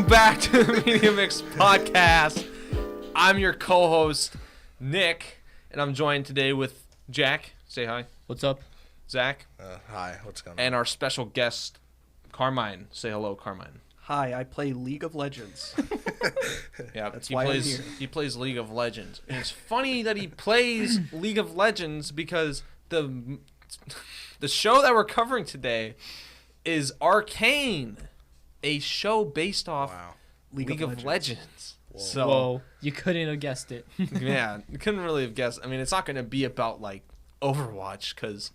Welcome back to the MediaMix podcast. I'm your co-host, Nick, and I'm joined today with Jack. Say hi. What's up? Zach. Hi, what's going on? And our special guest, Carmine. Say hello, Carmine. Hi, I play League of Legends. Yeah, That's why I'm here. He plays League of Legends. And it's funny that he plays League of Legends because the show that we're covering today is Arcane, a show based off League of Legends. So, Whoa, you couldn't have guessed it. yeah, you couldn't really have guessed. I mean, it's not going to be about like Overwatch because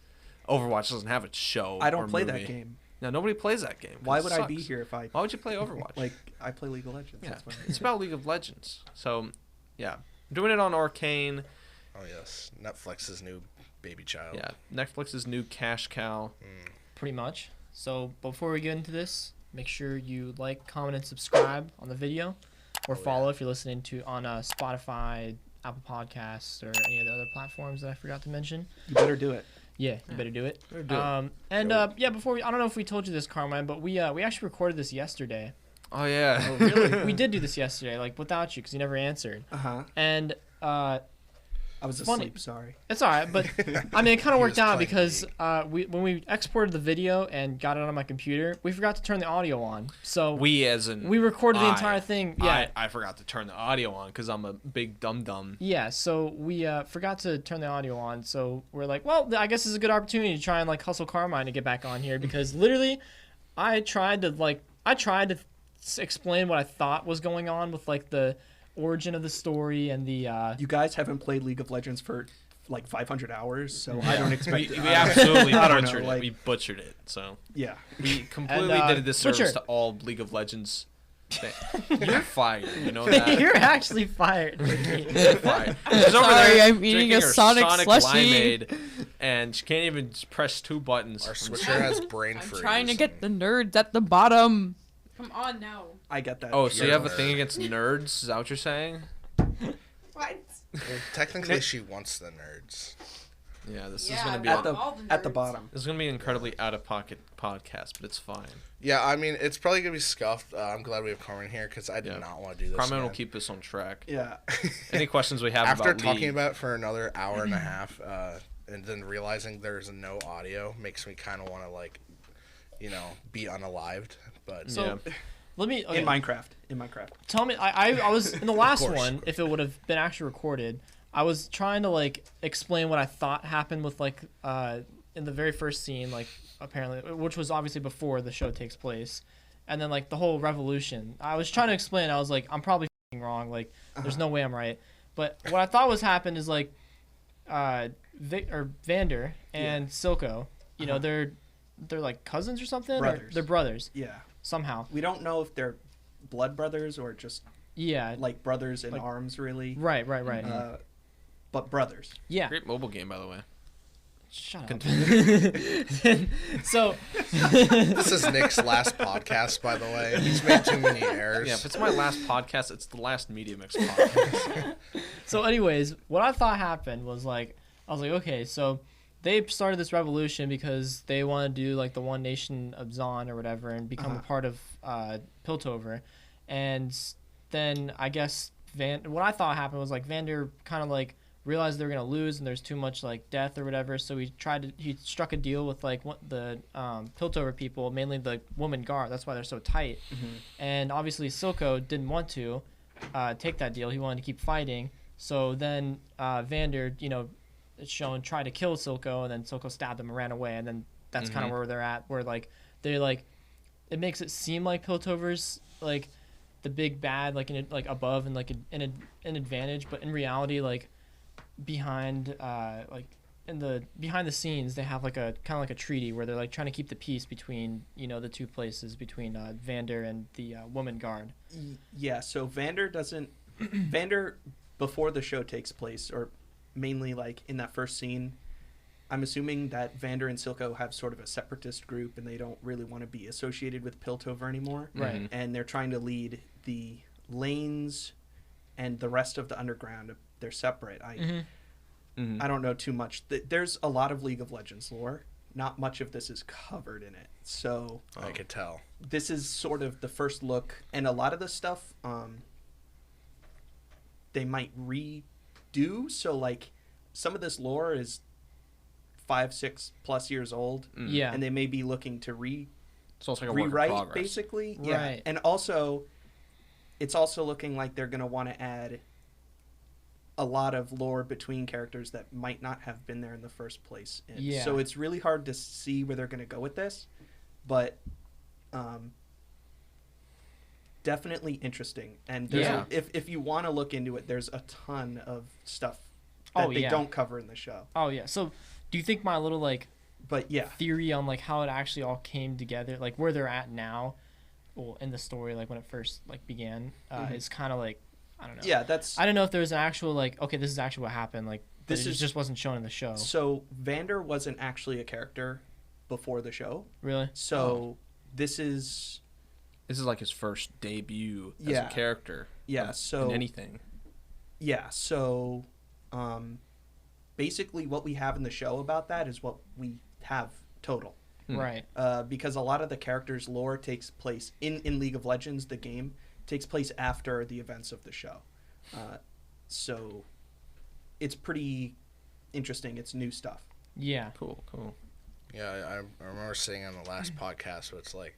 Overwatch doesn't have a show. I don't or play movie. that game. No, nobody plays that game. Why It would I be sucks. here if I... Why would you play Overwatch? Like, I play League of Legends. Yeah, That's why. it's about League of Legends. So, yeah, I'm doing it on Arcane. Oh yes, Netflix's new baby child. Yeah, Netflix's new cash cow. Pretty much. So before we get into this, make sure you like, comment, and subscribe on the video, or follow if you're listening to on Spotify, Apple Podcasts, or any of the other platforms that I forgot to mention. You better do it. Yeah, you better do it. Better do it. Yeah, before I don't know if we told you this, Carmine, but we actually recorded this yesterday. Oh yeah. Oh, really? We did do this yesterday, like without you, because you never answered. Uh-huh. And I was Funny. asleep, sorry. it's all right, but I mean, it kind of He worked was out playing because when we exported the video and got it on my computer, we forgot to turn the audio on. So We as in we recorded the I- entire thing. Yeah, I forgot to turn the audio on because I'm a big dum-dum. yeah. So we forgot to turn the audio on. So we're like, well, I guess this is a good opportunity to try and like hustle Carmine to get back on here because literally, I tried to explain what I thought was going on with like the origin of the story and the You guys haven't played League of Legends for like 500 hours, so I don't expect We it. absolutely I don't know, butchered it. like- We butchered it. So Yeah. we completely And, did a disservice Butcher. to all League of Legends. You're fired. You know that. You're actually fired. You're fired. She's over Sorry, there I'm eating drinking a her Sonic slushie. limeade, and she can't even press two buttons. Our switcher has brain I'm freeze. trying to get the nerds at the bottom. Come on now. I get that. Oh, so you You're have a a thing nerd. against nerds? Is that what you're saying? What? Well, technically, she wants the nerds. Yeah, this Yeah, is gonna be at all the the at the nerds. bottom. this is gonna be an incredibly out of pocket podcast, but it's fine. Yeah, I mean, it's probably gonna be scuffed. I'm glad we have Carmen here because I did Yeah. not want to do this. Carmen will man. keep us on track. Yeah. Any questions we have After about talking League? about it for another hour and a half, and then realizing there's no audio makes me kind of want to be unalived. But So let me In Minecraft. tell me. I was in the last course. one. If it would have been actually recorded, I was trying to like explain what I thought happened with like in the very first scene, like apparently, which was obviously before the show takes place, and then like the whole revolution. I was trying to explain. I was like, I'm probably f***ing wrong. Like, there's no way I'm right. But what I thought was happened is like, Vander and Silco. You know, they're like cousins or something. Or Brothers. they're brothers Yeah. somehow. We don't know if they're blood brothers or just Yeah. like brothers in Like- arms, really. Right. But brothers. Yeah. Great mobile game, by the way. Shut up. Continue. So, this is Nick's last podcast, by the way. He's made too many errors. Yeah, if it's my last podcast, it's the last MediaMix podcast. anyways, what I thought happened was like, I was like, okay, so they started this revolution because they want to do like the One Nation of Zon or whatever and become a part of Piltover, and then I guess what I thought happened was like Vander kind of like realized they were gonna lose and there's too much like death or whatever, so he struck a deal with like the Piltover people, mainly the woman guard. That's why they're so tight. And obviously Silco didn't want to take that deal. He wanted to keep fighting. So then Vander, it's shown, tried to kill Silco, and then Silco stabbed him and ran away. And then that's kind of where they're at, where like they're like, it makes it seem like Piltover's like the big bad, like above and like an advantage, but in reality, like behind behind the scenes, they have like a kind of like a treaty where they're like trying to keep the peace between the two places, between Vander and the woman guard. Yeah, so Vander before the show takes place, or mainly like in that first scene, I'm assuming that Vander and Silco have sort of a separatist group and they don't really want to be associated with Piltover anymore. Right. And they're trying to lead the lanes and the rest of the underground. They're separate. I don't know too much. There's a lot of League of Legends lore, not much of this is covered in it. So I could tell. this is sort of the first look, and a lot of the stuff they might redo. So like some of this lore is 5-6+ years old, Yeah. and they may be looking to So it's like a work in rewrite progress. basically. Right. Yeah, and also it's also looking like they're going to want to add a lot of lore between characters that might not have been there in the first place. And Yeah. so it's really hard to see where they're going to go with this, but definitely interesting. And there's Yeah. if you want to look into it, there's a ton of stuff Oh, that they yeah. don't cover in the show. Oh yeah. So, do you think my little like But yeah, theory on like how it actually all came together, like where they're at now, well, in the story, like when it first like began, is kind of like, I don't know. yeah, that's I don't know if there was an actual like, okay, this is actually what happened. Like This this is- just wasn't shown in the show. so Vander wasn't actually a character before the show. Really? So this is This is like his first debut as Yeah. a character. yeah, of- so in anything. yeah, so basically what we have in the show about that is what we have total. Right. Because a lot of the characters' lore takes place in League of Legends, the game takes place after the events of the show. So it's pretty interesting. It's new stuff. Yeah. Cool. Yeah, I remember saying on the last podcast, where it's like,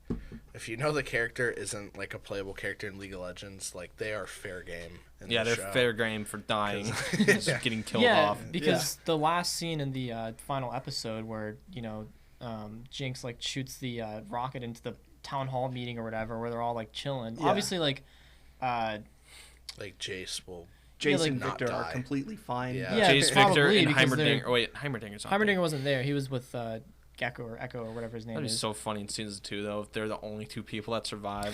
if you know the character isn't like a playable character in League of Legends, like they are fair game in Yeah, the they're show. fair game for dying, 'Cause- just Yeah. getting killed Yeah, off. because the last scene in the final episode where, you know, Jinx like shoots the rocket into the town hall meeting or whatever, where they're all like chilling. Yeah. Obviously, like, Like Jace will. Jason like, and not Victor are die. completely fine. Yeah. Yeah, Jace, Victor, probably, and because they're- Heimerdinger. Oh wait, Heimerdinger's not Heimerdinger there. wasn't there. He was with Gecko or Echo or whatever his name That'd be is. so funny in season 2 though if they're the only 2 people that survive,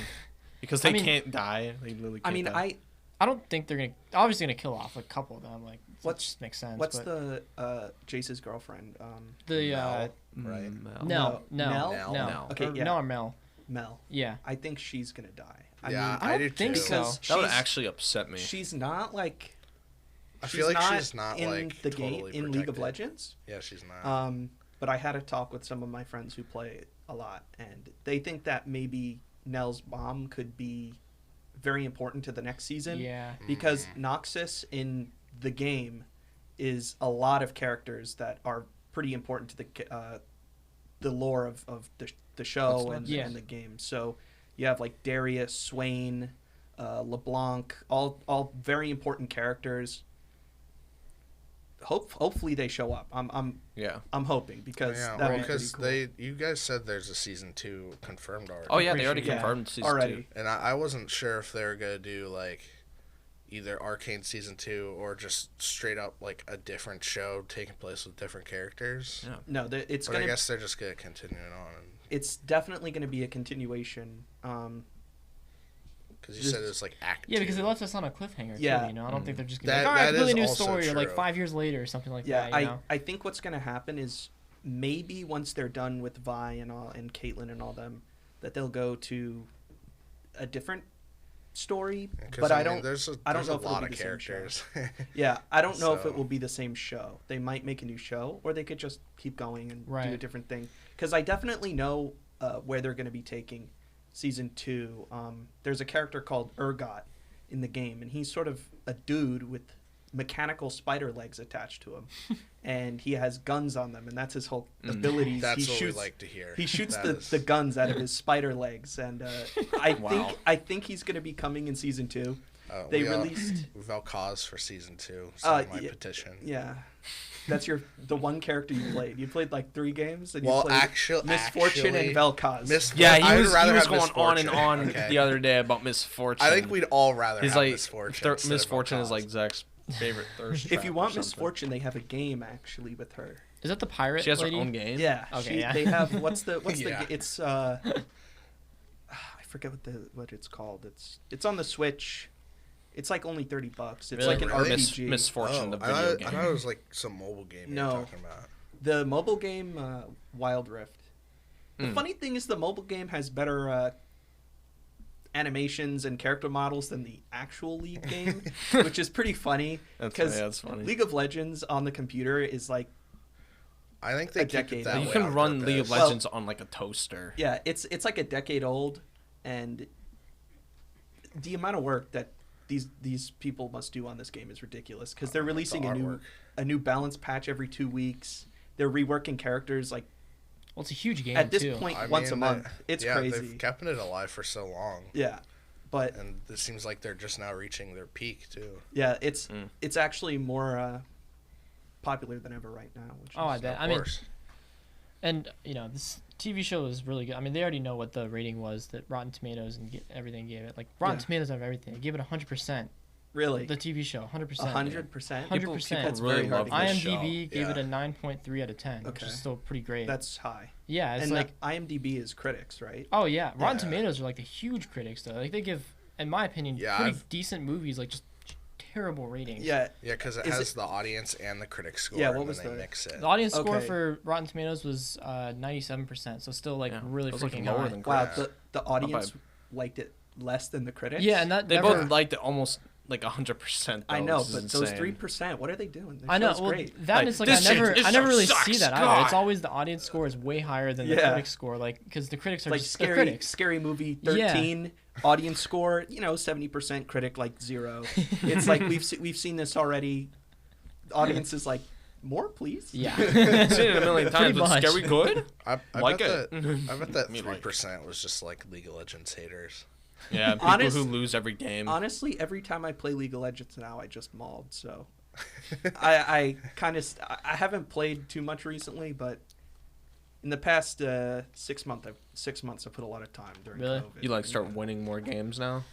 because they I mean- can't die. They literally. I Can't mean, die. I don't think they're obviously gonna kill off a couple of them. Like, What's- that just makes sense. What's but the Jace's girlfriend? the Mel, right? Mel. no Mel? no Okay, or yeah. Mel or Mel. Mel. Yeah. I think she's gonna die. Yeah, I I don't do think too. so. because That would she's- actually upset me. She's not like. I feel like she's not not in like the totally game in League of protected. Legends. Yeah, she's not. But I had a talk with some of my friends who play a lot, and they think that maybe Nell's mom could be very important to the next season. Yeah. Because Noxus in the game is a lot of characters that are pretty important to the lore of the show and, Yeah. and the game. So you have like Darius, Swain, LeBlanc, all very important characters. Hopefully they show up. I'm hoping because Yeah, that well, would be because pretty cool. you guys said there's a season 2 confirmed already. Oh yeah, pretty they already sure, yeah. confirmed season Already. 2. And I wasn't sure if they were gonna do like either Arcane season 2 or just straight up like a different show taking place with different characters. Yeah. No, it's But gonna. I guess they're just gonna continue it on It's definitely going to be a continuation. because you Just- said it's like act. Yeah, because 2. it left us on a cliffhanger. Yeah. Too, you know, I don't think they're just gonna That- be like, all right, that completely is new also story, or like true. 5 years later or something like Yeah, that. You know? I think what's going to happen is maybe once they're done with Vi and Caitlyn and all them, that they'll go to a different story. 'Cause, But I mean, don't. There's a, I don't there's know a if it'll lot be of the same show. characters. Yeah, I don't know if So- it will be the same show. They might make a new show, or they could just keep going and do a Right. different thing. Because I definitely know where they're going to be taking season 2. There's a character called Urgot in the game, and he's sort of a dude with mechanical spider legs attached to him, and he has guns on them, and that's his whole abilities. That's he what shoots, we like to hear. He shoots That the, is- the guns out of his spider legs, and Wow. I think he's going to be coming in season 2. They we released. Vel'Koz for season 2. Sign my yeah, petition. Yeah, that's the one character you played. You played like 3 games, and Well, you played actually, Misfortune and Vel'Koz. Yeah, I he would was rather going have on and Misfortune. on Okay. the other day about Misfortune. I think we'd all rather He's have like Misfortune. instead of Misfortune is Vel'Koz. like Zach's favorite thirst If trap you or want something. Misfortune, they have a game actually with her. Is that the pirate She has her lady? own game. Yeah. Okay, yeah. They have what's the Yeah. it's I forget what it's called. It's on the Switch. It's like only $30. It's Really? like an Really? RPG. Misfortune, the I video thought, game. I thought it was like some mobile game No. you're talking about. The mobile game Wild Rift. The Hmm. funny thing is the mobile game has better animations and character models than the actual League game, which is pretty funny That's because funny. League of Legends on the computer is like I think they a keep decade it that old. You way can on run League of purpose. Legends on like a toaster. Yeah, it's like a decade old, and the amount of work that these people must do on this game is ridiculous because they're releasing artwork. a new balance patch every 2 weeks. They're reworking characters like Well, it's a huge game at this too. point I once a mean, month. It's yeah, crazy. They've kept it alive for so long, Yeah, but and it seems like they're just now reaching their peak too. yeah, it's actually more popular than ever right now. Which Oh, I is, bet. Of I mean, course. and this TV show is really good. I mean, they already know what the rating was that Rotten Tomatoes and everything gave it. Like Rotten Yeah. Tomatoes have everything. They gave it 100%. really The TV show, 100%. 100%. 100%. That's really very hard love to this get. show. IMDb gave it Yeah. a 9.3 out of 10, which Okay. is still pretty great. That's high. yeah, it's And like IMDb is critics, right? oh yeah, Rotten Yeah. Tomatoes are like the huge critics though. Like they give, in my opinion, Yeah, pretty I've- decent movies like just terrible ratings. Yeah, Yeah, because it Is has it- the audience and the critic score. Yeah, what and was then they the- mix it. The audience score Okay. for Rotten Tomatoes was 97%, so still like Yeah, really that was, like, freaking lower high. than wow. Yeah. The audience liked it less than the critics. Yeah, and that They never, both liked it almost like 100%. I know, which is but those insane. 3%, what are they doing? The I know. show's Well, great. that Like, is like this I never show really sucks, see that either. God. It's always the audience score is way higher than the Yeah. critic score, like because the critics are Like just they're scary, critics. scary movie Yeah. 13 audience score, 70% critic, like 0. It's like we've seen this already. The audience is like, more, please. Yeah. I've seen it a million times. Pretty But much. scary good? I Like bet it. That, I bet that Me like it. 3% was just like League of Legends haters. Yeah, people Honest- who lose every game. Honestly, every time I play League of Legends now, I just mauled. So I kind of I haven't played too much recently, but in the past 6 months, I've put a lot of time during Really? COVID. You like start winning more games now?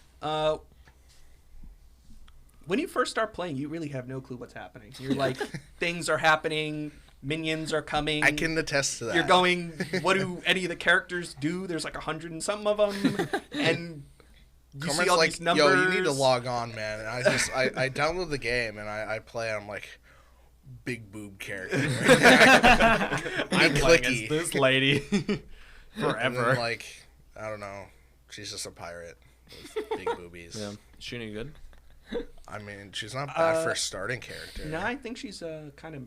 When you first start playing, you really have no clue what's happening. You're like, things are happening, minions are coming. I can attest to that. You're going, what do any of the characters do? There's like 100 and something of them, and you Corman's see all like, these numbers. yo, you need to log on, man. And I download the game and I play. I'm like, big boob character. I'm playing as clicky. this lady And forever. then, like, I don't know. She's just a pirate with big boobies. Yeah, she any good? I mean, she's not bad for a starting character. No, I think she's kind of.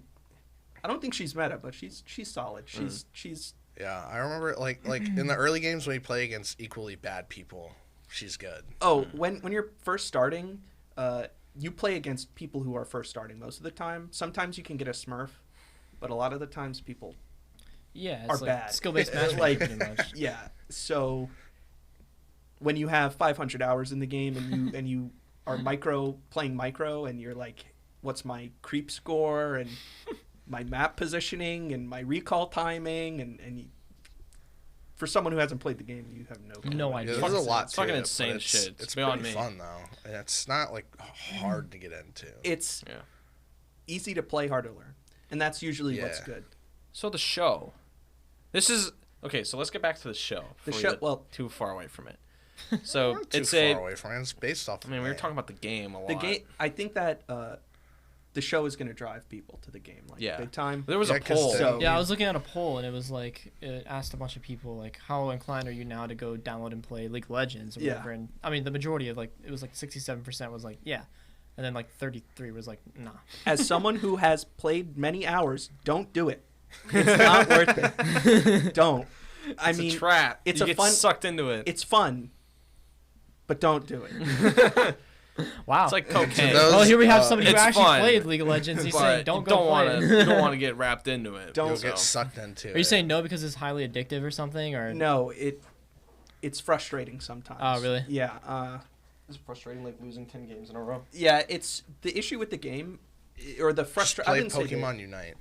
I don't think she's meta, but she's solid. She's Yeah, I remember like in the early games when you play against equally bad people, she's good. Oh, when you're first starting, you play against people who are first starting most of the time. Sometimes you can get a Smurf, but a lot of the times people Yeah, are it's like bad. skill-based matchmaking Like, pretty much. yeah. So when you have 500 hours in the game and you are playing micro and you're like, what's my creep score and my map positioning and my recall timing and you, for someone who hasn't played the game, you have no clue. No Yeah, idea. there's a lot It's to fucking it, insane but it's, shit. It's beyond pretty me. fun though, and it's not like hard to get into. It's Yeah. easy to play, hard to learn, and that's usually what's Yeah. good. So the show. This is okay. So let's get back to the show. The before we show- get well- too far away from it. So Not too it's far a. away from it. It's based off. I mean, we were talking about the game a lot. The game, I think that the show is going to drive people to the game, like Yeah. big time. There was Yeah, a 'cause poll. the- So- Yeah, I was looking at a poll and it was like it asked a bunch of people like how inclined are you now to go download and play League of Legends or Yeah. whatever. And I mean the majority of like it was like 67% was like yeah, and then like 33 was like nah. As someone who has played many hours, don't do it. It's not worth it. Don't. I It's mean, a trap. it's you a get fun- sucked into it. it's fun, but don't do it. Wow. It's like cocaine. those- well, here we have somebody who it's actually fun, played League of Legends. He's but saying don't you go don't play want it. to. You don't want to get wrapped into it. Don't You'll So- get sucked into. Are you saying no because it's highly addictive or something or No, it's frustrating sometimes. Oh, really? Yeah. It's frustrating, like losing 10 games in a row. Yeah, it's the issue with the game, or the Just frustration. I play didn't say Pokemon Unite.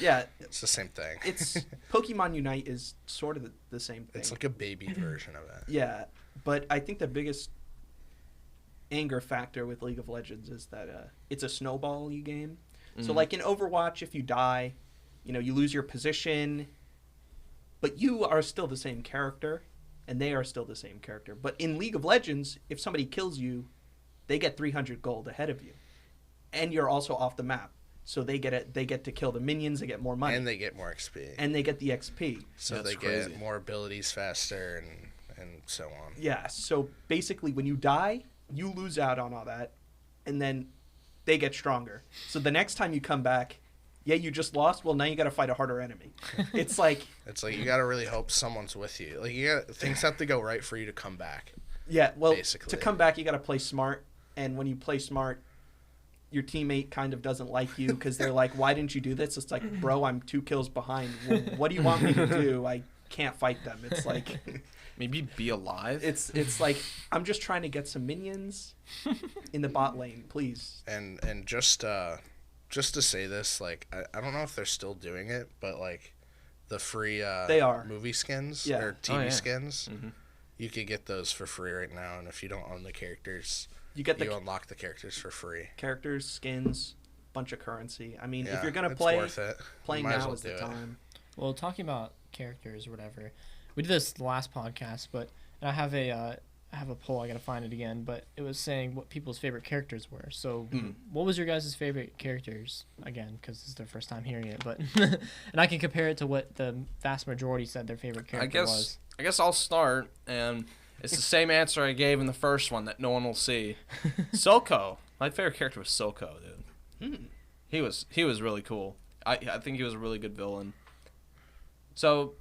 Yeah, It's the same thing. it's Pokemon Unite is sort of the same thing. It's like a baby version of it. Yeah, but I think the biggest anger factor with League of Legends is that it's a snowball-y game. So like in Overwatch, if you die, you lose your position, but you are still the same character, and they are still the same character. But in League of Legends, if somebody kills you, they get 300 gold ahead of you, and you're also off the map. So they get to kill the minions, they get more money, And they get more XP. and they get the XP. So That's they crazy. get more abilities faster and so on. Yeah, so basically when you die, you lose out on all that, and then they get stronger. So the next time you come back, Yeah, you just lost. Well, now you got to fight a harder enemy. It's like you gotta really hope someone's with you. Like things have to go right for you to come back. yeah. Well, Basically. to come back, you got to play smart. And when you play smart, your teammate kind of doesn't like you because they're like, "Why didn't you do this?" It's like, "Bro, I'm 2 kills behind. Well, what do you want me to do? I can't fight them." It's like Maybe be alive. it's like I'm just trying to get some minions in the bot lane, please. And just to say this, like I don't know if they're still doing it, but like the free They are. movie skins Yeah. or TV yeah. skins, Mhm. you could get those for free right now. And if you don't own the characters, You get the you unlock the characters for free. characters, skins, bunch of currency. I mean, Yeah, if you're gonna it's play, worth it. playing Might as now well is the do it. time. Well, talking about characters or whatever, we did this last podcast, but and I have a poll. I gotta find it again, but it was saying what people's favorite characters were. So, what was your guys' favorite characters? Again, because this is their first time hearing it, but and I can compare it to what the vast majority said their favorite character was. I guess I'll start, and it's the same answer I gave in the first one that no one will see. Silco. My favorite character was Silco, dude. He was really cool. I think he was a really good villain. So,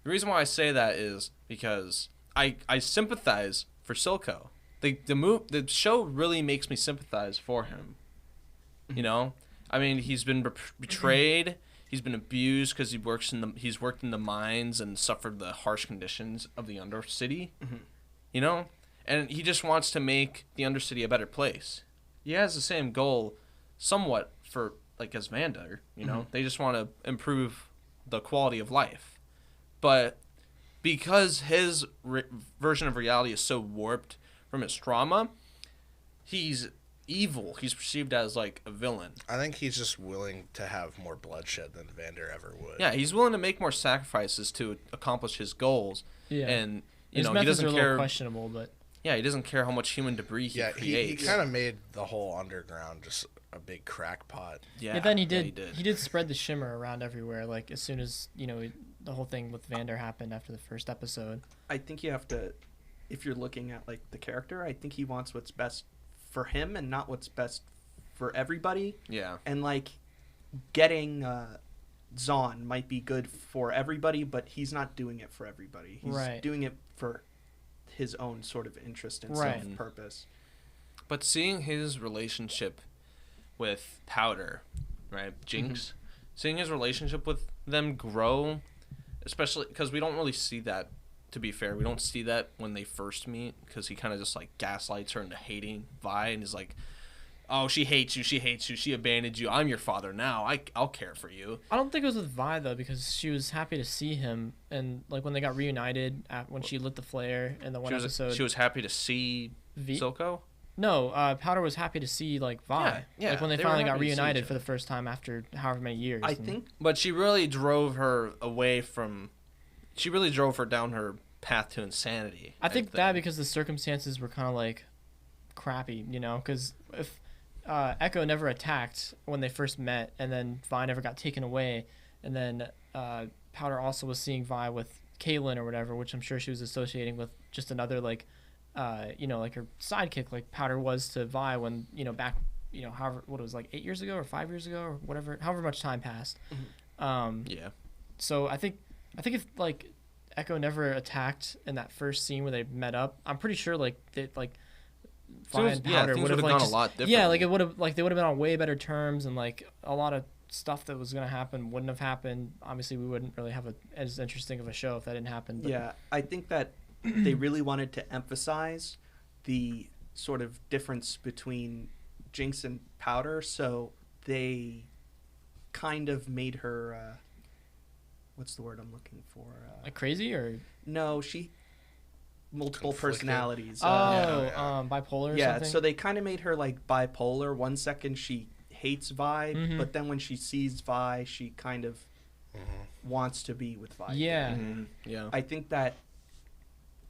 the reason why I say that is because I sympathize for Silco. The show really makes me sympathize for him. You know, I mean, he's been betrayed. He's been abused because he's worked in the mines and suffered the harsh conditions of the Undercity. You know, and he just wants to make the Undercity a better place. He has the same goal, somewhat for like as Vander. You know, they just want to improve the quality of life, but because his version of reality is so warped from his trauma, he's evil. He's perceived as like a villain. I think he's just willing to have more bloodshed than Vander ever would. Yeah, he's willing to make more sacrifices to accomplish his goals. Yeah. And you His know, he methods doesn't are a little care. questionable, but Yeah, he doesn't care how much human debris he he creates. kind of made the whole underground just a big crackpot. yeah, then he did spread the shimmer around everywhere. Like as soon as the whole thing with Vander happened after the first episode. I think you have to, if you're looking at like the character, I think he wants what's best for him and not what's best for everybody. Yeah. And like getting Zahn might be good for everybody, but he's not doing it for everybody. He's Right. doing it for his own sort of interest and Right. self-purpose. But seeing his relationship with Powder, right, Jinx, seeing his relationship with them grow, especially because we don't really see that. To be fair, we don't see that when they first meet because he kind of just like gaslights her into hating Vi and is like, "Oh, she hates you. She abandoned you. I'm your father now. I'll care for you." I don't think it was with Vi though, because she was happy to see him, and like when they got reunited, when she lit the flare in the one episode. She was happy to see Silco. No, Powder was happy to see like Vi. Yeah, Like when they they were finally got happy to see reunited each for the first time after however many years. I and- think But she really drove her away from. She really drove her down her path to insanity. I think that because the circumstances were kind of like crappy, because if Echo never attacked when they first met, and then Vi never got taken away, and then Powder also was seeing Vi with Caitlyn or whatever, which I'm sure she was associating with just another like her sidekick, like Powder was to Vi when back however what it was like 8 years ago or 5 years ago or whatever, however much time passed. Yeah. So I think if like Echo never attacked in that first scene where they met up, I'm pretty sure like Vi and Powder things would have would've like gone just, a lot differently. yeah, like it would have like they would have been on way better terms, and like a lot of stuff that was gonna happen wouldn't have happened. Obviously, we wouldn't really have as interesting of a show if that didn't happen. But Yeah, I think that they really wanted to emphasize the sort of difference between Jinx and Powder, so they kind of made her what's the word I'm looking for? like crazy or No, she multiple Conflicted. personalities. bipolar or yeah, something. so they kind of made her like bipolar. One second she hates Vi, but then when she sees Vi, she kind of wants to be with Vi. Yeah. Yeah. I think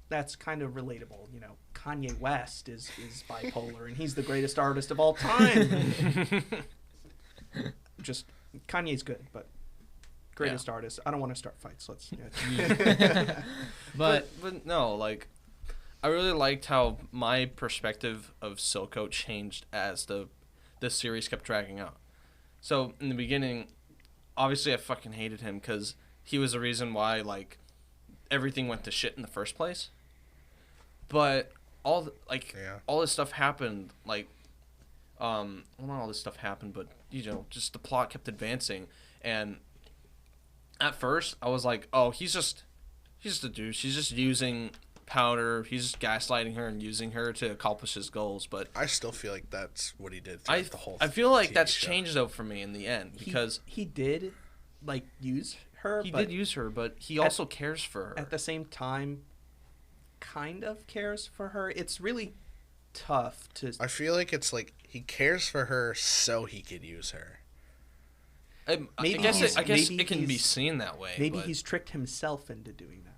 that's kind of relatable. Kanye West is bipolar, and he's the greatest artist of all time. Just Kanye's good, but greatest artist. I don't want to start fights. Let's. but But no, like I really liked how my perspective of Silco changed as the series kept dragging out. So in the beginning, obviously I fucking hated him because he was the reason why like everything went to shit in the first place. But all this stuff happened like well, not all this stuff happened, but just the plot kept advancing, and at first I was like, oh, he's just a douche. He's just using Powder. He's just gaslighting her and using her to accomplish his goals. But I still feel like that's what he did throughout the whole. I feel like TV that's show. changed though for me in the end because he did like use her. He did use her, but he also cares for her. At the same time, kind of cares for her. It's really tough to. I feel like it's like he cares for her so he could use her. I guess it can be seen that way. Maybe but he's tricked himself into doing that.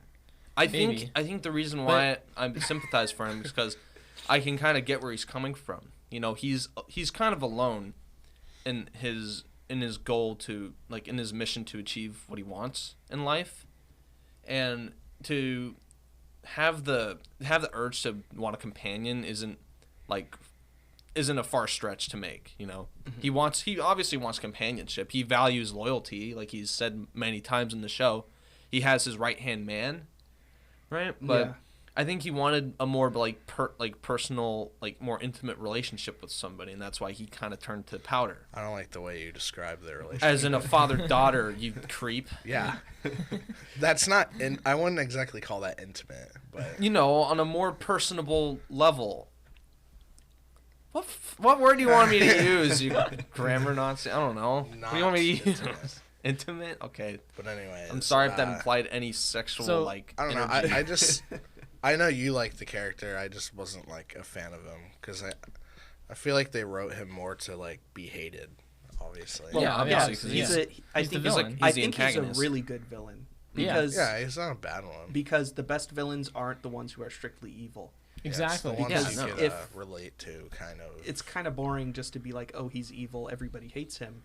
I think the reason why I sympathize for him is because I can kind of get where he's coming from. He's kind of alone in his goal to like in his mission to achieve what he wants in life, and to have the urge to want a companion isn't a far stretch to make. Mm-hmm. He obviously wants companionship. He values loyalty, like he's said many times in the show. He has his right hand man, right? But yeah. I think he wanted a more personal, more intimate relationship with somebody, and that's why he kind of turned to Powder. I don't like the way you describe their relationship. As in a father-daughter, you creep. Yeah. That's not, and I wouldn't exactly call that intimate, but on a more personable level. What word do you want me to use? You grammar Nazi? I don't know. What do you want me to use? Intimate? Okay. But anyway, I'm sorry if that implied any sexual I don't know. I just I know you like the character. I just wasn't a fan of him because I feel like they wrote him more to be hated. Obviously. Well, yeah, obviously. He's a really good villain. Because he's not a bad one. Because the best villains aren't the ones who are strictly evil. Exactly. Yeah, because you could relate to, kind of. It's kind of boring just to be like, oh, he's evil, everybody hates him.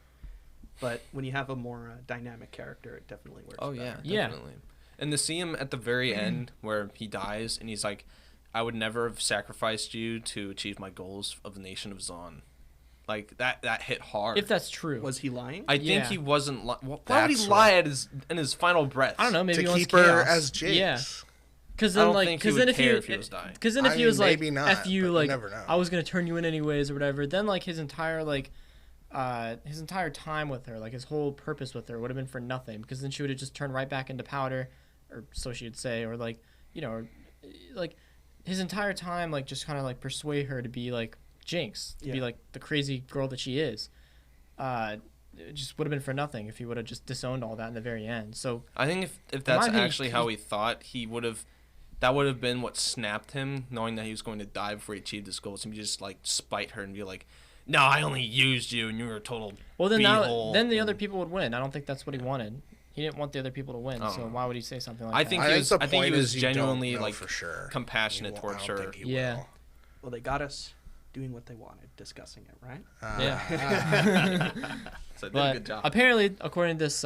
But when you have a more dynamic character, it definitely works. Oh yeah, definitely. And to see him at the very end where he dies and he's like, I would never have sacrificed you to achieve my goals of the nation of Zon. Like that hit hard. If that's true. Was he lying? I think he wasn't. Why would he lie in his final breath? I don't know. Maybe to he wants keep her chaos. As Jake's. Yeah. Because then, if he was dying. Because then, if he was like, maybe not, "F you," like, never know. I was gonna turn you in anyways or whatever. Then his entire time with her, his whole purpose with her, would have been for nothing. Because then she would have just turned right back into Powder, or so she would say, or his entire time, just kind of persuade her to be Jinx, to be the crazy girl that she is. It just would have been for nothing if he would have just disowned all that in the very end. So I think if that's actually how he thought, that would have been what snapped him, knowing that he was going to die before he achieved his goals, and just spite her and be like, "No, I only used you, and you were a total." Well, then the other people would win. I don't think that's what he wanted. He didn't want the other people to win, so why would he say something like that? I think he was genuinely for sure. compassionate towards her. Yeah. Well, they got us doing what they wanted, discussing it, right? Yeah. So they did a good job. Apparently, according to this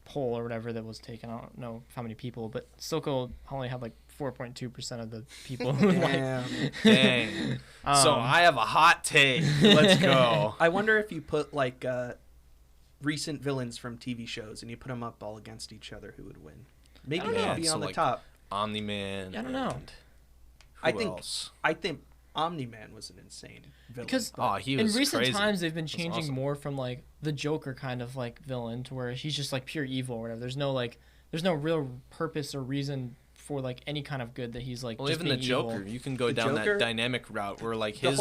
poll or whatever that was taken, I don't know how many people, but Silco only had 4.2% of the people who Dang. So I have a hot take. Let's go. I wonder if you put recent villains from TV shows and you put them up all against each other, who would win? Maybe he'd be on the top. Omni-Man. I don't know. I think Omni-Man was an insane villain. Because he was in recent crazy. times they've been changing more from the Joker kind of villain to where he's just pure evil or whatever. There's no real purpose or reason for any kind of good that he's well, just even the Joker, evil. you can go down that dynamic route where his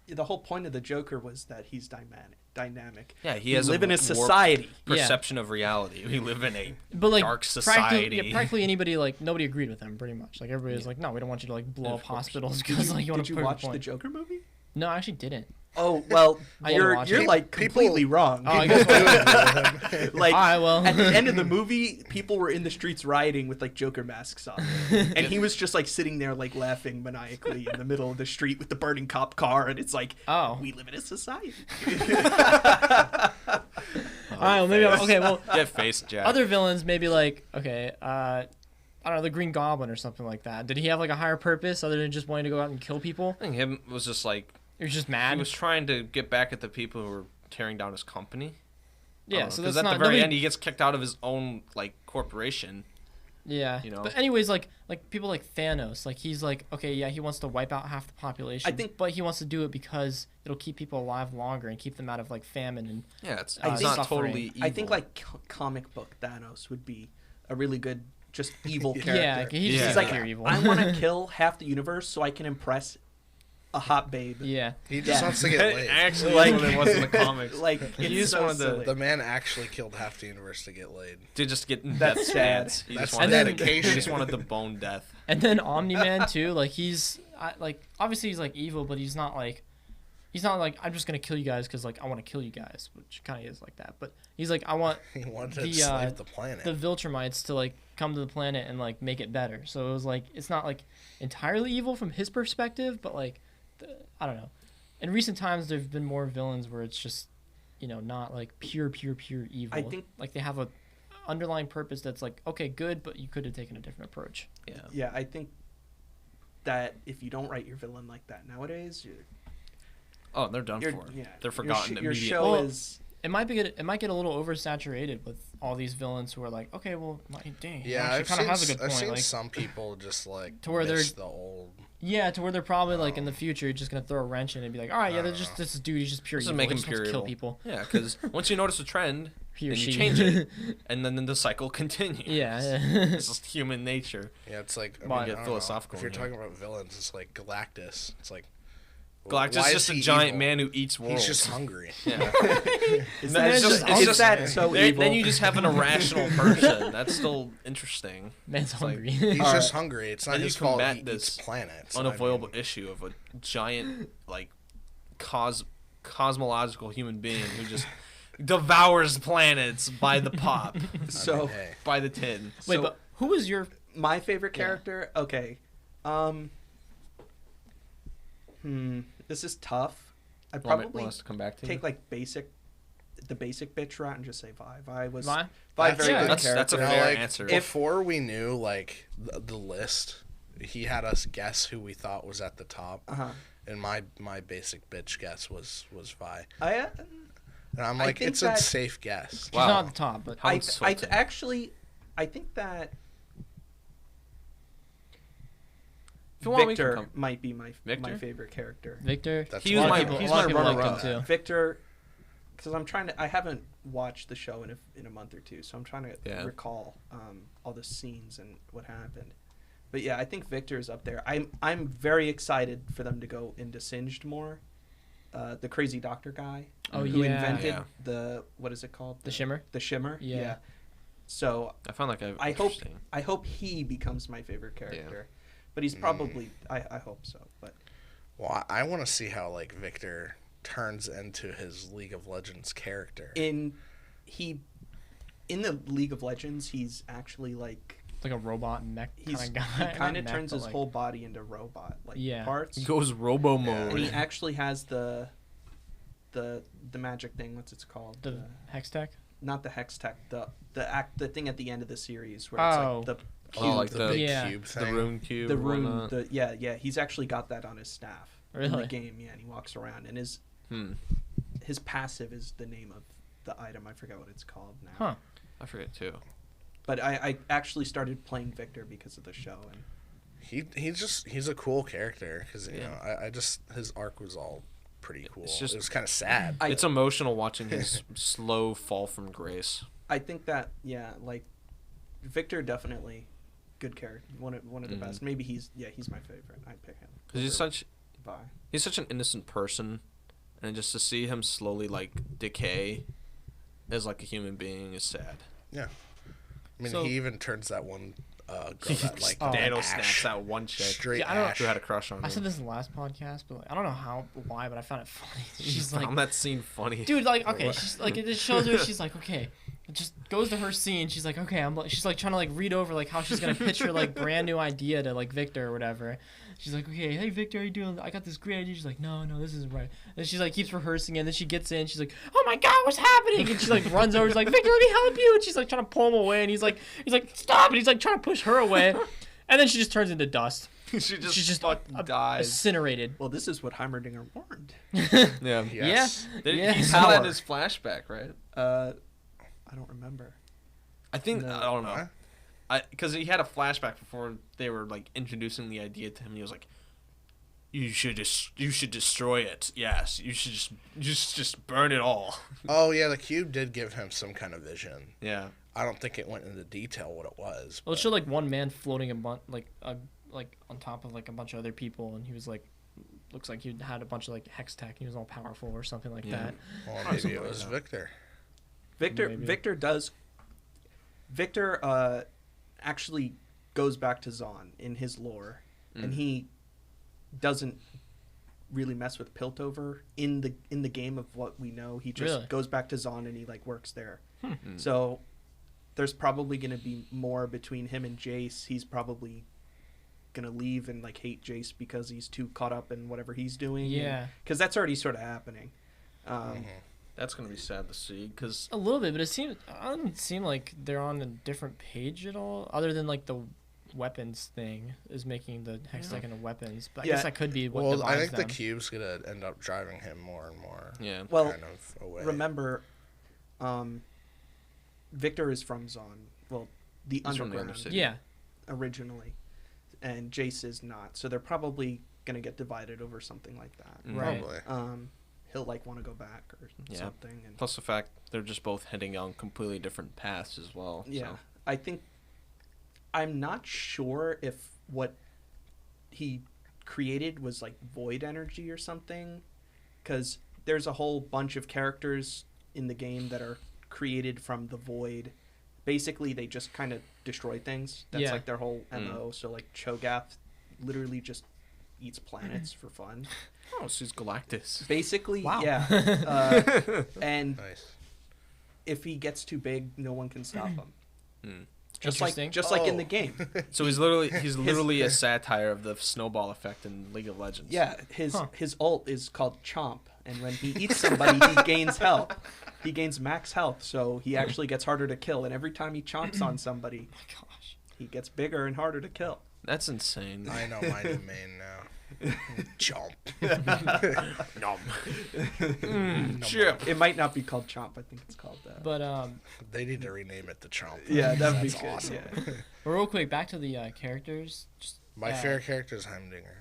the whole point of the Joker was that he's dynamic. Yeah, he has live in a society. Perception of reality. We live in a but dark society. Practically anybody nobody agreed with him pretty much. Everybody was no, we don't want you to blow up hospitals because you want to. Did you watch the Joker movie? No, I actually didn't. Oh well, you're completely wrong. Oh, I guess at the end of the movie, movie, people were in the streets rioting with Joker masks on, and he was just sitting there laughing maniacally in the middle of the street with the burning cop car, and it's we live in a society. All right, well, maybe get faced, Jack. Other villains maybe I don't know, the Green Goblin or something like that. Did he have a higher purpose other than just wanting to go out and kill people? I think him was just he was just mad. He was trying to get back at the people who were tearing down his company. Yeah, so because that's at not the very nobody- end he gets kicked out of his own like corporation. Yeah, you know? But anyways, like people like Thanos, like he's like, okay, yeah, he wants to wipe out half the population. I think- but he wants to do it because it'll keep people alive longer and keep them out of like famine and Yeah, it's I he's think- not suffering. totally evil. I think like comic book Thanos would be a really good just evil character. yeah, he's Yeah. just He's like like, pure evil. I want to kill half the universe so I can impress a hot babe. yeah, He just Yeah. wants to get laid. actually Like- what it was in the comics. Like He's it's so one of the- silly. The man actually killed half the universe to get laid. To just get in That's death sad. stance. He That's just wanted dedication. He just wanted the bone death. and then Omni-Man too, like he's like obviously he's like evil, but he's not like I'm just gonna kill you guys because like I want to kill you guys, which kind of is like that. But he's like I want He wanted to The, enslave the planet. the Viltrumites to like come to the planet and like make it better. So it was like it's not like entirely evil from his perspective, but like I don't know. In recent times, there've been more villains where it's just not like pure evil. I think- like they have a underlying purpose that's like okay, good, but you could have taken a different approach. Yeah. Yeah, I think that if you don't write your villain like that nowadays, Oh, they're done you're for. yeah, They're forgotten Your immediately. show Well, is It might get a little oversaturated with all these villains who are like, okay, well, like, dang, yeah, he I've kind seen, of has a good I've point. seen Like, some people just like To where they're- miss the old. yeah, to where they're probably like in the future just gonna throw a wrench in and be like, all right, yeah, I they're don't just know. this dude, he's just pure This is evil. make He him just wants to pure kill evil. people. Yeah, because once you notice a trend, He or then you she. change it, and then the cycle continues. Yeah. It's just human nature. Yeah, it's like I But- mean, Get I don't philosophical Know. If you're here. talking about villains, it's like Galactus. It's like Galactus why is just a he giant evil? man who eats worlds. He's just hungry. Yeah. is No, that, it's just- it's is just- that so There- evil? Then you just have an irrational person. That's still interesting. Man's It's like- hungry. He's All just right. hungry. It's not Then you his fault. combat He this eats planets. Unavoidable I mean, issue of a giant, like, cosmological human being who just devours planets by the pop, so hey. by the tin. Wait, So- but who was your? my favorite character. Okay, this is tough. I'd Want probably us to come back to take you? like the basic bitch route and just say Vi. Vi was Vi? Vi That's- very yeah, good that's character. a Now, fair like, answer. Before we knew like the list, he had us guess who we thought was at the top, Uh-huh. and my basic bitch guess was Vi, I and I'm I like, think it's that- a safe guess. She's Wow. not at the top, but How I insulting. actually I think that If you want, we can Victor come- might be my Victor? favorite character. Victor. That's He A was lot my of people- he's a lot my of people like runner-up. him too. Victor, because I haven't watched the show in a month or two, so I'm trying to Yeah. recall all the scenes and what happened. But yeah, I think Victor is up there. I'm very excited for them to go into Singed more. The crazy doctor guy Oh, who yeah. invented Yeah. the what is it called? The Shimmer? The Shimmer. Yeah. So I found that guy I hope interesting. he becomes my favorite character. But he's probably I hope so. But Well, I want to see how like Victor turns into his League of Legends character. in the League of Legends, he's actually like Like a robot mech kind he of guy. kind of Not mech, turns but, his like- whole body into robot like Yeah. parts. He goes robo Yeah. mode. And he actually has the magic thing. What's it called? the hex tech. Not the hex tech. The thing at the end of the series where Oh. it's like the Oh, like the the- big Yeah. cube the thing. rune cube. the or rune. whatnot. Yeah. He's actually got that on his staff in Really? the game. Yeah, and he walks around, and his passive is the name of the item. I forget what it's called now. Huh. I forget too. But I actually started playing Victor because of the show, and He's a cool character because you Yeah. know I just his arc was all pretty cool. It's just- it was kind of sad. It's emotional watching his slow fall from grace. I think that like Victor definitely good character, one of the best. Maybe he's my favorite. I'd pick him. Cause Vi. he's such an innocent person, and just to see him slowly like decay as like a human being is sad. Yeah, I mean So- he even turns that one girl that like Dano Ash, snaps that one chick straight Yeah, I don't- Ash. who had a crush on I said him. this in the last podcast, but like, I don't know why, but I found it funny. She She's like, found that scene funny. dude, like, okay, she's like, it just shows her. She's like, okay, it just goes to her scene. She's like, okay, she's like trying to like read over like how she's gonna pitch her like brand new idea to like Victor or whatever. She's like, okay, hey Victor, how you doing? I got this great idea. She's like, no, this isn't right. And she's like, keeps rehearsing it. And then she gets in. She's like, oh my god, what's happening? And she like runs over. She's like, Victor, let me help you. And she's like trying to pull him away. And he's like, stop. And he's like trying to push her away. And then she just turns into dust. she just She's just fucking dies. incinerated. Well, this is what Heimerdinger warned. Yeah. Yes. Yeah. He saw that in his flashback, right? I don't remember. I think No. I don't know. Huh? Because he had a flashback before they were like introducing the idea to him. And he was like, "You should destroy it. Yes, you should just burn it all." Oh yeah, the cube did give him some kind of vision. Yeah. I don't think it went into detail what it was. Well, it but- showed like one man floating like on top of like a bunch of other people, and he was like, looks like he had a bunch of like hex tech. He was all powerful or something like Yeah. that. Well, Probably maybe it something was like that. Victor. Maybe. Victor actually goes back to Zahn in his lore, and he doesn't really mess with Piltover in the game of what we know. He just Really? goes back to Zahn and he like works there. Mm. So there's probably going to be more between him and Jace. He's probably going to leave and like hate Jace because he's too caught up in whatever he's doing. Yeah. Because that's already sort of happening. That's gonna be sad to see. Because A little bit, but it doesn't seem like they're on a different page at all, other than like the weapons thing is making the hex tech into weapons. But I Yeah. guess that could be what Well, I divides think them. the cube's gonna end up driving him more and more. yeah. Well, kind of away. remember, Victor is from Zahn. Well, the He's from the underground Undercity. Yeah. originally, and Jace is not. So they're probably gonna get divided over something like that. Right. Probably. He'll like want to go back or Yeah. something. And Plus the fact they're just both heading on completely different paths as well. yeah, So. I think I'm not sure if what he created was like void energy or something, because there's a whole bunch of characters in the game that are created from the void. Basically, they just kind of destroy things. That's Yeah. like their whole MO. So like Cho'Gath literally just eats planets for fun. Oh, she's Galactus. Basically, Wow. yeah. And Nice. if he gets too big, no one can stop him. Mm. Just like in the Oh. game. So he's literally a satire of the snowball effect in League of Legends. Yeah, his ult is called Chomp, and when he eats somebody, he gains health. He gains max health, so he actually gets harder to kill. And every time he chomps on somebody, Oh my gosh. he gets bigger and harder to kill. That's insane. I know my new main now. Chomp. Nom. Nom. Chip. It might not be called Chomp. I think it's called that. But They need to rename it to Chomp. Yeah, that'd be That's good. awesome. Yeah. real quick, back to the characters. Just, My favorite character is Heimdinger.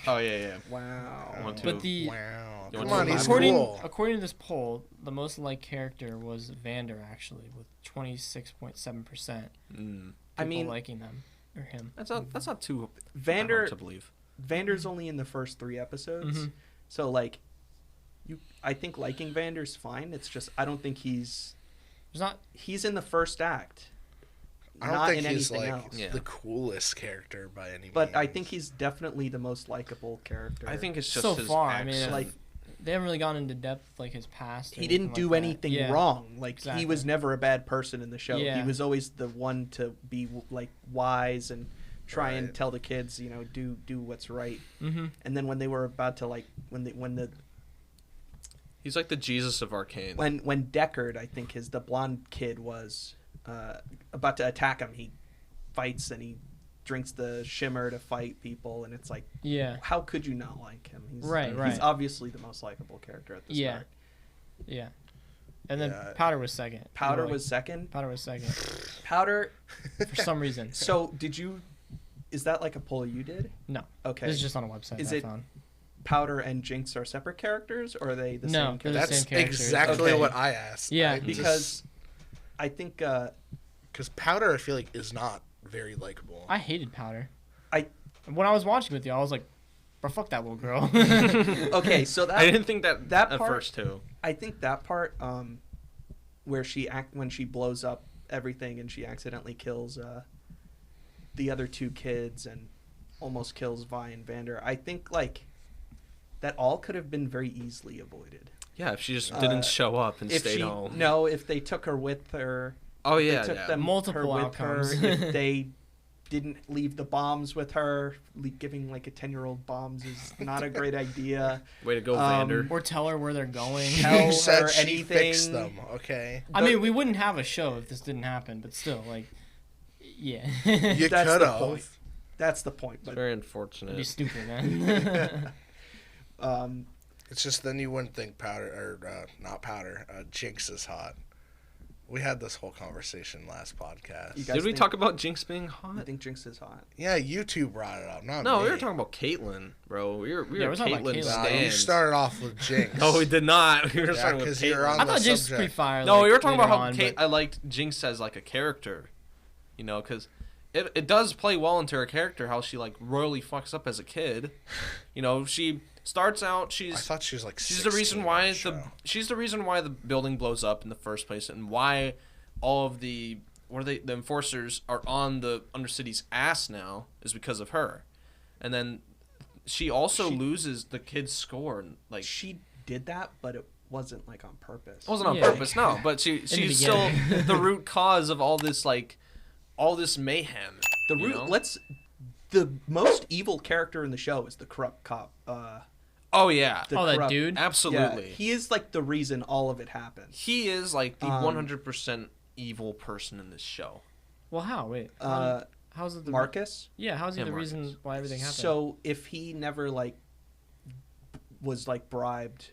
Oh yeah. Wow. One, two. But the Wow. You Come want on, to he's according cool. according to this poll, the most liked character was Vander actually, with 26.7%. I mean, People liking them or him. That's not too Vander hard to believe. Vander's only in the first 3 episodes, Mhm. so like, I think liking Vander's fine. It's just I don't think he's in the first act. I don't not think in he's anything like else. Yeah. the coolest character by any means. But I think he's definitely the most likable character. I think it's just So his far, I accent. mean, like they haven't really gone into depth like his past. Or he didn't anything do like that. anything Yeah. wrong. Like he was Exactly. never a bad person in the show. Yeah. He was always the one to be like wise and try and Right. tell the kids, do what's right. Mm-hmm. And then when they were about to like when he's like the Jesus of Arcane. Deckard, I think the blonde kid was about to attack him, he fights and he drinks the shimmer to fight people, and it's like, Yeah. how could you not like him? Right. He's obviously the most likable character at the Yeah. start. Yeah. And then Yeah. Powder was second. Powder Really. was second. Powder was second Powder. for some reason. So is that like a poll you did? No. Okay. This is just on a website Is I it found. Powder and Jinx are separate characters, or are they the No, same they're character? the That's same characters. exactly Okay. what I asked. Yeah. Because I think Because Powder, I feel like, is not very likable. I hated Powder. I- when I was watching with you, I was like, bro, fuck that little girl. okay, so I didn't think that that at part- first too. I think that part where when she blows up everything and she accidentally kills the other 2 kids and almost kills Vi and Vander, I think like that all could have been very easily avoided. Yeah, if she just didn't show up and stayed home. If they took her with her. Oh They yeah, took yeah. them Multiple her with her. outcomes. If they didn't leave the bombs with her, giving like a 10-year-old bombs is not a great idea. Way to go, Vander. or tell her where they're going. Tell You said her she anything. fixed them, okay? I mean, we wouldn't have a show if this didn't happen, but still, like, yeah. You That's could the point. have. That's the point. It's But very It'd be unfortunate. stupid, man. It's just then you wouldn't think not Powder, Jinx is hot. We had this whole conversation last podcast. You guys Did we think- talk about Jinx being I hot? think Jinx is hot. Yeah, you two brought it up, not No, me. we were talking about Caitlyn, bro. We were Yeah, we're talking about Caitlyn Caitlyn. Nah, you stands. started off with Jinx. No, we did not. We were Yeah, starting with 'cause you're Caitlyn. on I the thought Jinx was subject. pretty fire. No, like, we were talking later about how on, but- I liked Jinx as like a character, you know, because it does play well into her character how she like royally fucks up as a kid. You know, she starts out I she's thought she was like she's the reason why the show. she's the reason why the building blows up in the first place and why all of the the enforcers are on the Undercity's ass now is because of her, and then she also loses the kid's score and like She did that, but it wasn't like on purpose. it wasn't on Yeah. purpose, no. But she's the still beginning. the root cause of all this mayhem. The you root. know? The most evil character in the show is the corrupt cop. Oh yeah, The Oh, that corrupt- dude? absolutely. Yeah, he is like the reason all of it happened. He is like the 100% evil person in this show. Well, how? Wait. How's it the Marcus. Yeah, how's he Yeah, the Marcus. reason why everything happened? So if he never like was like bribed,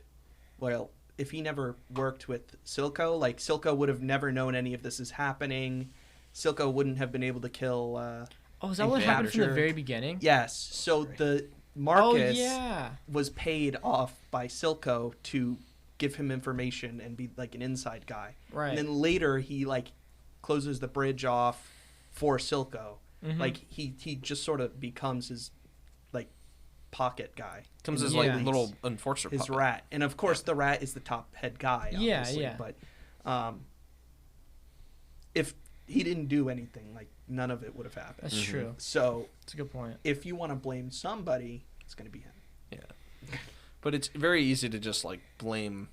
well, if he never worked with Silco, like Silco would have never known any of this is happening. Silco wouldn't have been able to kill. oh, is that what happened from the capture- very beginning? Yes. So the Oh Marcus yeah. was paid off by Silco to give him information and be like an inside guy. Right. And then later he like closes the bridge off for Silco. Mhm. Like he just sort of becomes his like pocket guy. Comes in as the like Yeah. police. little enforcer his puppet. rat. And of course the rat is the top head guy, Yeah, obviously. yeah. But if he didn't do anything, like none of it would have happened. That's true. So That's a good point. if you want to blame somebody, it's gonna be him. But it's very easy to just like blame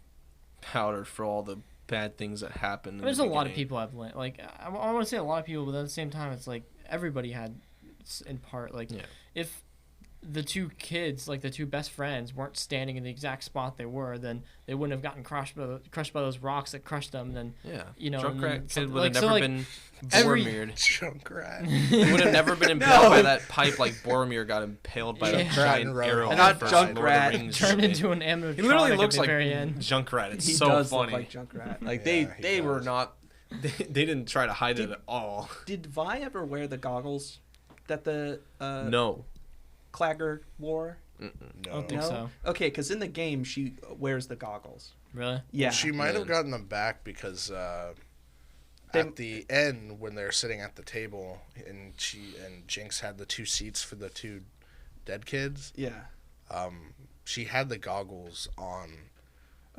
Powder for all the bad things that happen. in There's the a lot of beginning. people I've like. I want to say a lot of people, but at the same time, it's like everybody had, in part, like Yeah. if the two kids, like the two best friends, weren't standing in the exact spot they were, then they wouldn't have gotten crushed by those rocks that crushed them. Then Yeah. you know, and then Junkrat kid something- would have like, so, never like, been every- Boromired. Junkrat. He would have never been impaled by that pipe like Boromir got impaled by Yeah. a giant Junkrat arrow. and in the Not first Lord of the Junkrat. Rings turned movie. into an animatronic He literally looks at the like very end. Junkrat. It's He so does funny. look like Junkrat. Like Yeah, he they were does. not. They didn't try to hide it at all. Did Vi ever wear the goggles that the No. Clagger wore? No. I don't think No? so. Okay, because in the game she wears the goggles. Really? Yeah. She might have Man. gotten them back because They- at the end when they're sitting at the table and Jinx had the two seats for the two dead kids, Yeah. she had the goggles on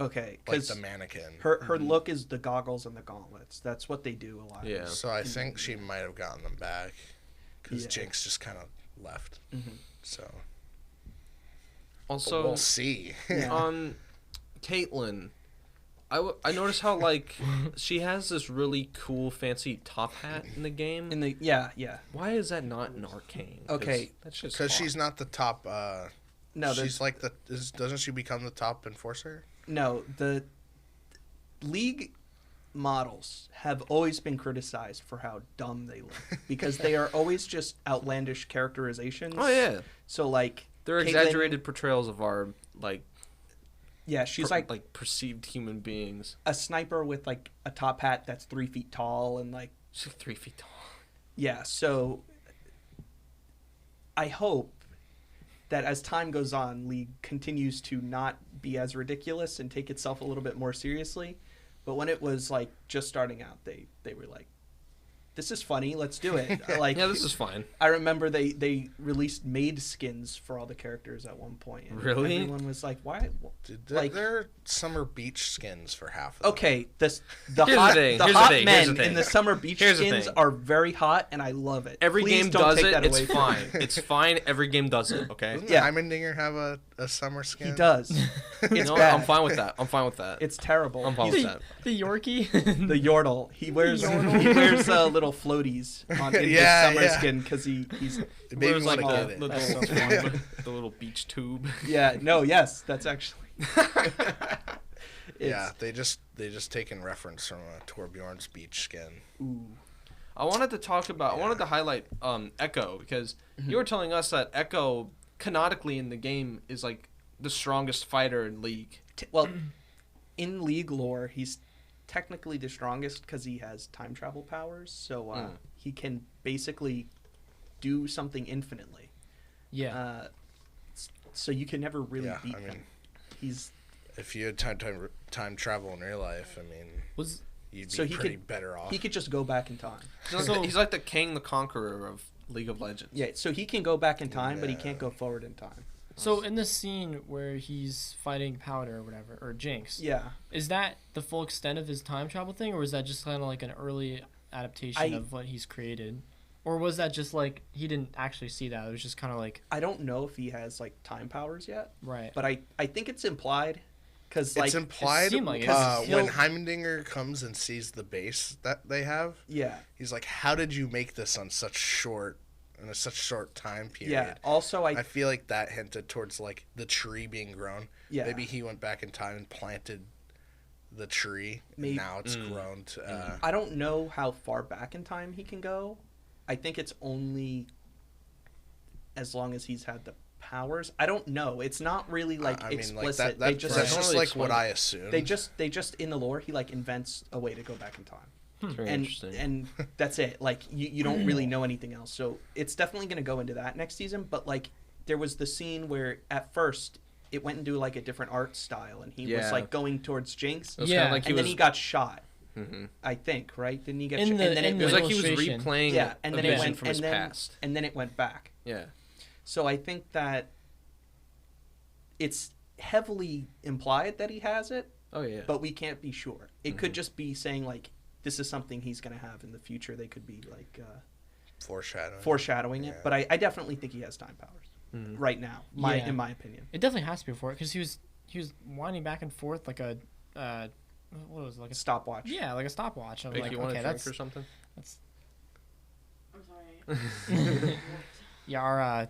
Okay, like because the mannequin. her look is the goggles and the gauntlets. That's what they do a lot. Yeah. So I think she might have gotten them back because Yeah. Jinx just kind of left. Mhm. So Also, we'll see. Yeah. on Caitlyn, I noticed how like she has this really cool fancy top hat in the game. In the yeah. Why is that not in Arcane? Okay. that's just Because odd. she's not the top. No, she's like doesn't she become the top enforcer? No, the League models have always been criticized for how dumb they look because they are always just outlandish characterizations. Oh yeah, So like they're Caitlyn- exaggerated portrayals of our like Yeah, she's like perceived human beings. a sniper with like a top hat that's 3 feet tall and like She's 3 feet tall. yeah. So I hope that as time goes on, League continues to not be as ridiculous and take itself a little bit more seriously. But when it was like just starting out, they were like, "This is funny, let's do it." Like Yeah, this is fine. I remember they released made skins for all the characters at one point. And Really? Everyone was like, "Why?" Dude, Like- there are summer beach skins for half of them. Okay, the Here's the hot, thing, the here's the hot thing, here's the men thing. in the summer beach Here's the skins thing. are very hot, and I love it. Every Please game don't does take it. that It's away from fine. me. It's fine. Every game does it. Okay. Doesn't Yeah. Heimendinger have a summer skin? He does. It's You know, bad. I'm fine with that. I'm fine with that. It's terrible. I'm fine with He's that. The Yorkie. the Yordle. He wears little floaties on in Yeah, his summer yeah. skin because he's It made me Where's like wanna the, get the, it. That's so little, the little beach tube. yeah no yes that's actually Yeah, they just taken reference from Torbjorn's beach skin. ooh. I wanted to highlight Echo, because you were telling us that Echo canonically in the game is like the strongest fighter in League. Well, in League lore, he's technically the strongest because he has time travel powers. So he can basically do something infinitely. Yeah. So you can never really beat him. He's if you had time travel in real life, I mean, you'd be pretty better off. He could just go back in time. He's like the King the Conqueror of League of Legends. Yeah, so he can go back in time, but he can't go forward in time. So in the scene where he's fighting Powder or whatever, or Jinx, is that the full extent of his time travel thing, or is that just kind of like an early adaptation of what he's created? Or was that just like he didn't actually see that? It was just kind of like... I don't know if he has like time powers yet. Right. But I think it's implied. Cause, it's implied it like when Heimendinger comes and sees the base that they have. Yeah. He's like, how did you make this on such short time period? Yeah. Also, I feel like that hinted towards like the tree being grown. Yeah. Maybe he went back in time and planted the tree. And now it's grown to... I don't know how far back in time he can go. I think it's only as long as he's had the powers. I don't know. It's not really like explicit. Like that's just like what I assume. They just in the lore he like invents a way to go back in time. Very interesting. And that's it. Like you don't really know anything else. So it's definitely going to go into that next season. But like there was the scene where at first it went into like a different art style, and he was like going towards Jinx. Yeah, like and then he got shot. I think, right? Didn't he get shot? And then it was like he was replaying and a then vision from his past. And then it went back. Yeah. So I think that it's heavily implied that he has it. Oh yeah. But we can't be sure. It could just be saying like this is something he's going to have in the future. They could be like foreshadowing it. But I definitely think he has time powers right now. In my opinion, it definitely has to be before it because he was winding back and forth like a what was it, like a stopwatch. Yeah, like a stopwatch. I'm like, like, you want okay, a drink or something? That's. I'm sorry. Yeah, our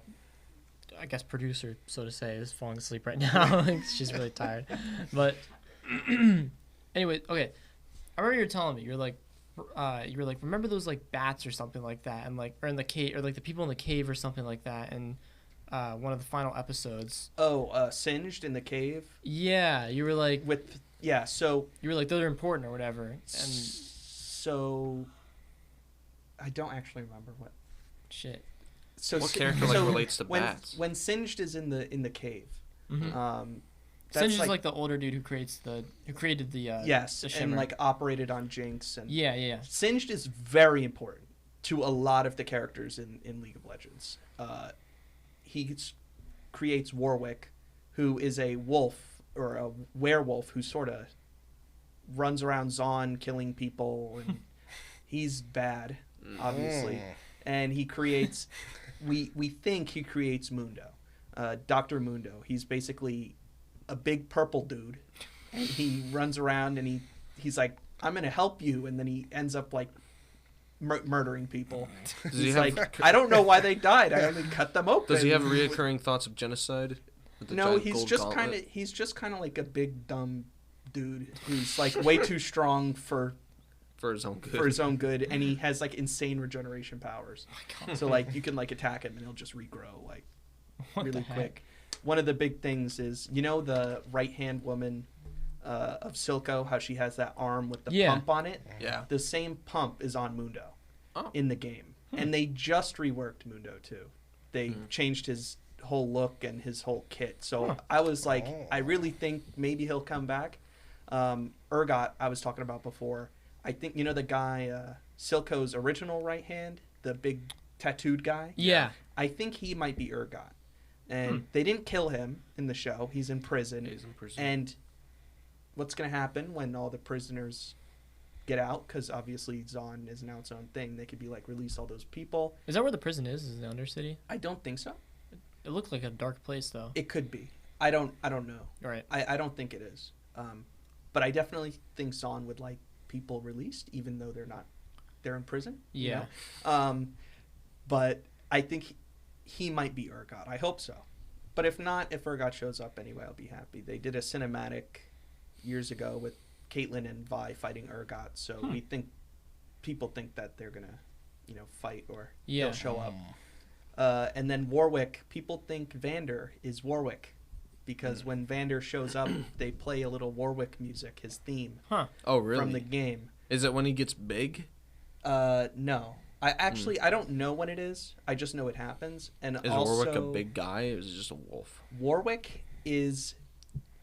I guess producer, so to say, is falling asleep right now. She's really tired. But anyway, okay. I remember you were telling me you were like, remember those like bats or something like that, and like or in the cave or like the people in the cave or something like that, and one of the final episodes. Oh, Singed in the cave. Yeah, you were like so you were like those are important or whatever, and so I don't actually remember what. Shit. So what character relates to bats? When Singed is in the cave, Singed is like the older dude who created the yes, the and like operated on Jinx and yeah. Singed is very important to a lot of the characters in League of Legends. He creates Warwick, who is a wolf or a werewolf who sort of runs around Zaun killing people, and he's bad, obviously. And he creates, we think he creates Mundo, Dr. Mundo. He's basically a big purple dude, and he runs around and he's like, I'm gonna help you, and then he ends up like murdering people. He's like, I don't know why they died. I only cut them open. Does he have reoccurring thoughts of genocide? No, he's just kind of like a big dumb dude who's like way too strong for his own good. And he has like insane regeneration powers. Oh my God. So like you can like attack him and he'll just regrow like really quick. One of the big things is the right hand woman of Silco, how she has that arm with the pump on it. Yeah. The same pump is on Mundo in the game, and they just reworked Mundo too. They changed his whole look and his whole kit. So I was like, I really think maybe he'll come back. Urgot, I was talking about before. I think the guy Silco's original right hand, the big tattooed guy. Yeah. I think he might be Urgot. And they didn't kill him in the show. He's in prison. And what's going to happen when all the prisoners get out? Because obviously Zaun is now its own thing. They could be like, release all those people. Is that where the prison is? Is it the Undercity? I don't think so. It looked like a dark place, though. It could be. I don't know. Right. I don't think it is. But I definitely think Zaun would like people released, even though they're in prison. Yeah. But I think he might be Urgot. I hope so. But if not, if Urgot shows up anyway, I'll be happy. They did a cinematic years ago with Caitlyn and Vi fighting Urgot, so people think that they're gonna fight or Yeah. he'll show up. And then Warwick, people think Vander is Warwick because when Vander shows up, they play a little Warwick music, his theme Oh, really? from the game. Is it when he gets big? No. I don't know when it is. I just know it happens. And Is also, Warwick a big guy, or is he just a wolf? Warwick is...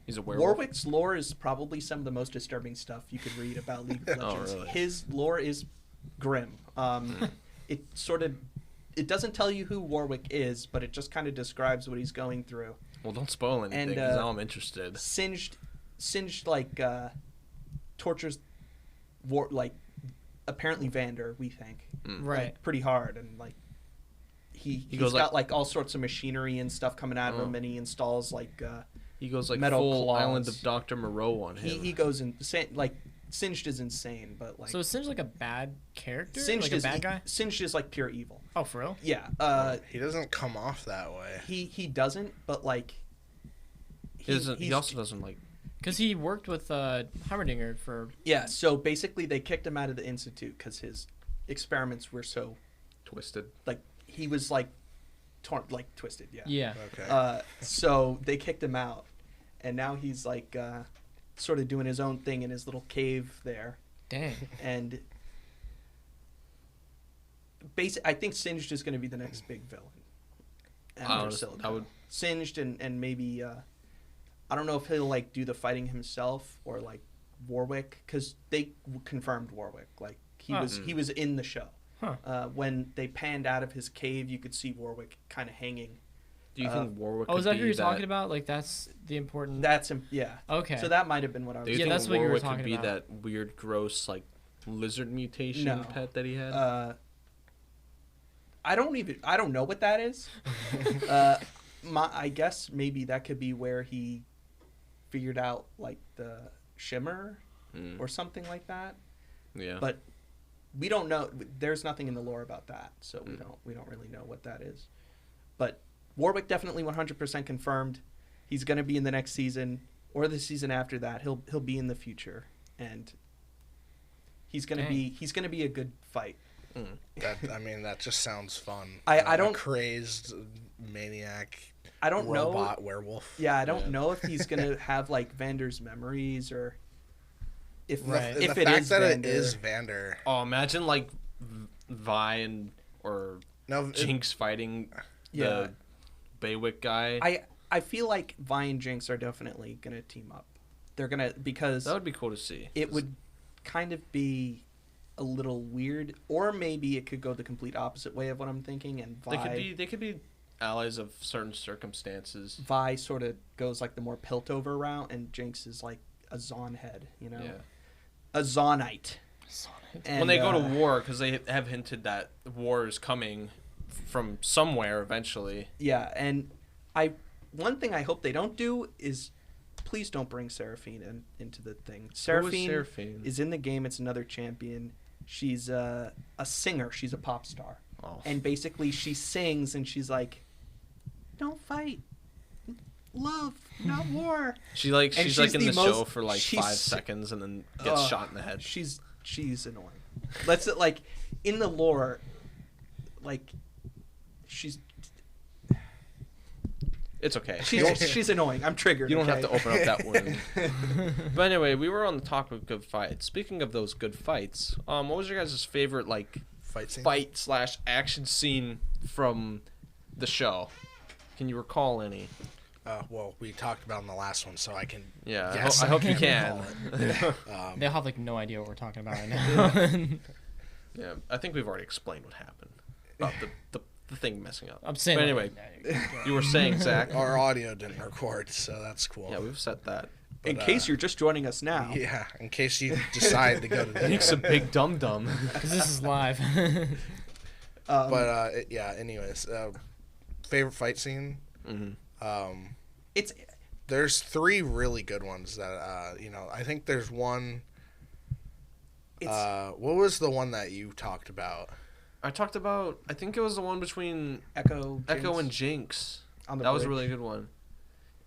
He's a werewolf. Warwick's lore is probably some of the most disturbing stuff you could read about League of Legends. really? His lore is grim. It doesn't tell you who Warwick is, but it just kind of describes what he's going through. Well, don't spoil anything, And, because now I'm interested. Singed tortures apparently Vander, we think. Right. Pretty hard, and he's goes got all sorts of machinery and stuff coming out of him, and he installs He goes metal full claws. Island of Dr. Moreau on him. he goes Singed is insane, but So is Singed like a bad character? Singed like a bad guy? Singed is pure evil. Oh, for real? Yeah. He doesn't come off that way. He doesn't, but He also doesn't Because he worked with Heimerdinger for... Yeah, so basically they kicked him out of the Institute because his experiments were so... twisted. He was twisted, yeah. Yeah. Okay. So they kicked him out, and now he's sort of doing his own thing in his little cave there. Dang. And I think Singed is going to be the next big villain. After Silicon. Singed and maybe I don't know if he'll do the fighting himself or Warwick, because they confirmed Warwick. He was in the show. Huh. When they panned out of his cave, you could see Warwick kind of hanging. Do you think Warwick Oh, is could that who be you're talking about? That's the important... That's him. Yeah. Okay. So that might have been what I was. Do you Yeah, think that's what you were Warwick talking could be about. that weird, gross, lizard mutation No. pet that he had? I don't know what that is. I guess maybe that could be where he figured out the shimmer or something like that. Yeah. But we don't know. There's nothing in the lore about that, so we don't really know what that is. But Warwick definitely 100% confirmed. He's going to be in the next season or the season after that. He'll be in the future, and he's going to be a good fight. That just sounds fun. I don't... A crazed maniac. I don't know. Robot werewolf. Yeah, I don't know if he's gonna have Vander's memories or if Right. if the it fact is that Vander. it is Vander. Oh, imagine Vi or No, Jinx fighting Yeah. the Baywick guy. I feel like Vi and Jinx are definitely gonna team up. They're gonna, because That would be cool to see. it would kind of be a little weird, or maybe it could go the complete opposite way of what I'm thinking, and They could be allies of certain circumstances. Vi sort of goes the more Piltover route, and Jinx is a Zon head, Yeah. a Zonite. And, When they go to war, because they have hinted that war is coming from somewhere eventually. Yeah, and one thing I hope they don't do is, please don't bring Seraphine into the thing. Seraphine Seraphine? is in the game. It's another champion. She's a singer. She's a pop star. Oh. And basically she sings and she's like, don't fight. Love, not war. She's she's in the the show most- for 5 she's- seconds and then gets shot in the head. She's annoying. Let's in the lore, she's It's okay. she's annoying. I'm triggered. You don't have okay? to open up that wound. But anyway, we were on the topic of good fights. Speaking of those good fights, what was your guys' favorite fight scene. fight/action scene from the show? Can you recall any? Well, we talked about in the last one, so I can. Yeah, guess I hope you recall can. it. They'll have no idea what we're talking about right now. Yeah, I think we've already explained what happened about the thing messing up. I'm saying. But anyway, you were saying, Zach. Our audio didn't record, so that's cool. Yeah, we've set that. In case you're just joining us now. Yeah, in case you decide to go to the. Nick's a big dum dum. Because this is live. Anyways, favorite fight scene. Mm-hmm. It's There's 3 really good ones that I think there's one. What was the one that you talked about? I think it was the one between Echo and Jinx. on the That was a bridge. really good one.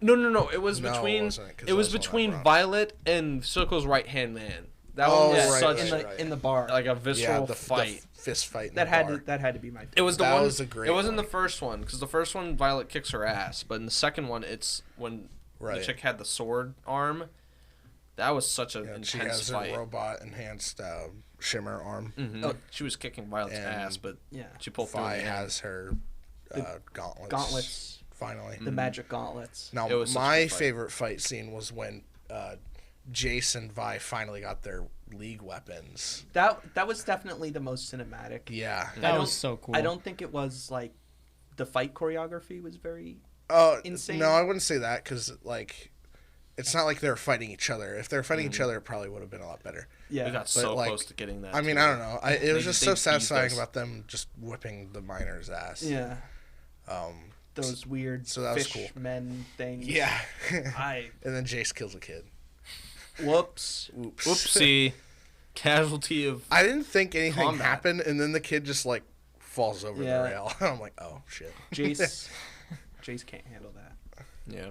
No. It was No, it between. wasn't, 'cause It was that was the one I between brought. Violet and Circle's right hand man. That Oh, one was Yeah, such in the bar. like a visceral the fight. fist fight. In that the had bar. to be my favorite. It was the That one. was a great it wasn't one. the first one because the first one Violet kicks her ass, but in the second one it's when the Right. chick had the sword arm. That was such an She intense has fight. her robot enhanced shimmer arm. Mhm. Oh. She was kicking Violet's And ass, but Yeah. she pulled through. Vi in the end. has her gauntlets. Gauntlets, Finally. the magic gauntlets. Now, It was such a my good fight. favorite fight scene was when Jace and Vi finally got their league weapons. That was definitely the most cinematic. Yeah. That don't- was so cool. I don't think it was like the fight choreography was very. Oh, Insane. no, I wouldn't say that because, like, it's not like they're fighting each other. If they're fighting Mm-hmm. each other, it probably would have been a lot better. Yeah. We got so like, close to getting that. I mean, too. I don't know. It was They- just they so teased satisfying us. about them just whipping the miners' ass. Yeah. Um, Those weird so that was fish cool. men things. yeah. I And then Jace kills a kid. whoops. Oops. Whoopsie. Casualty of. I didn't think anything Combat. happened, and then the kid just, like, falls over Yeah. the rail. I'm like, oh, shit. Jace can't handle that. Yeah.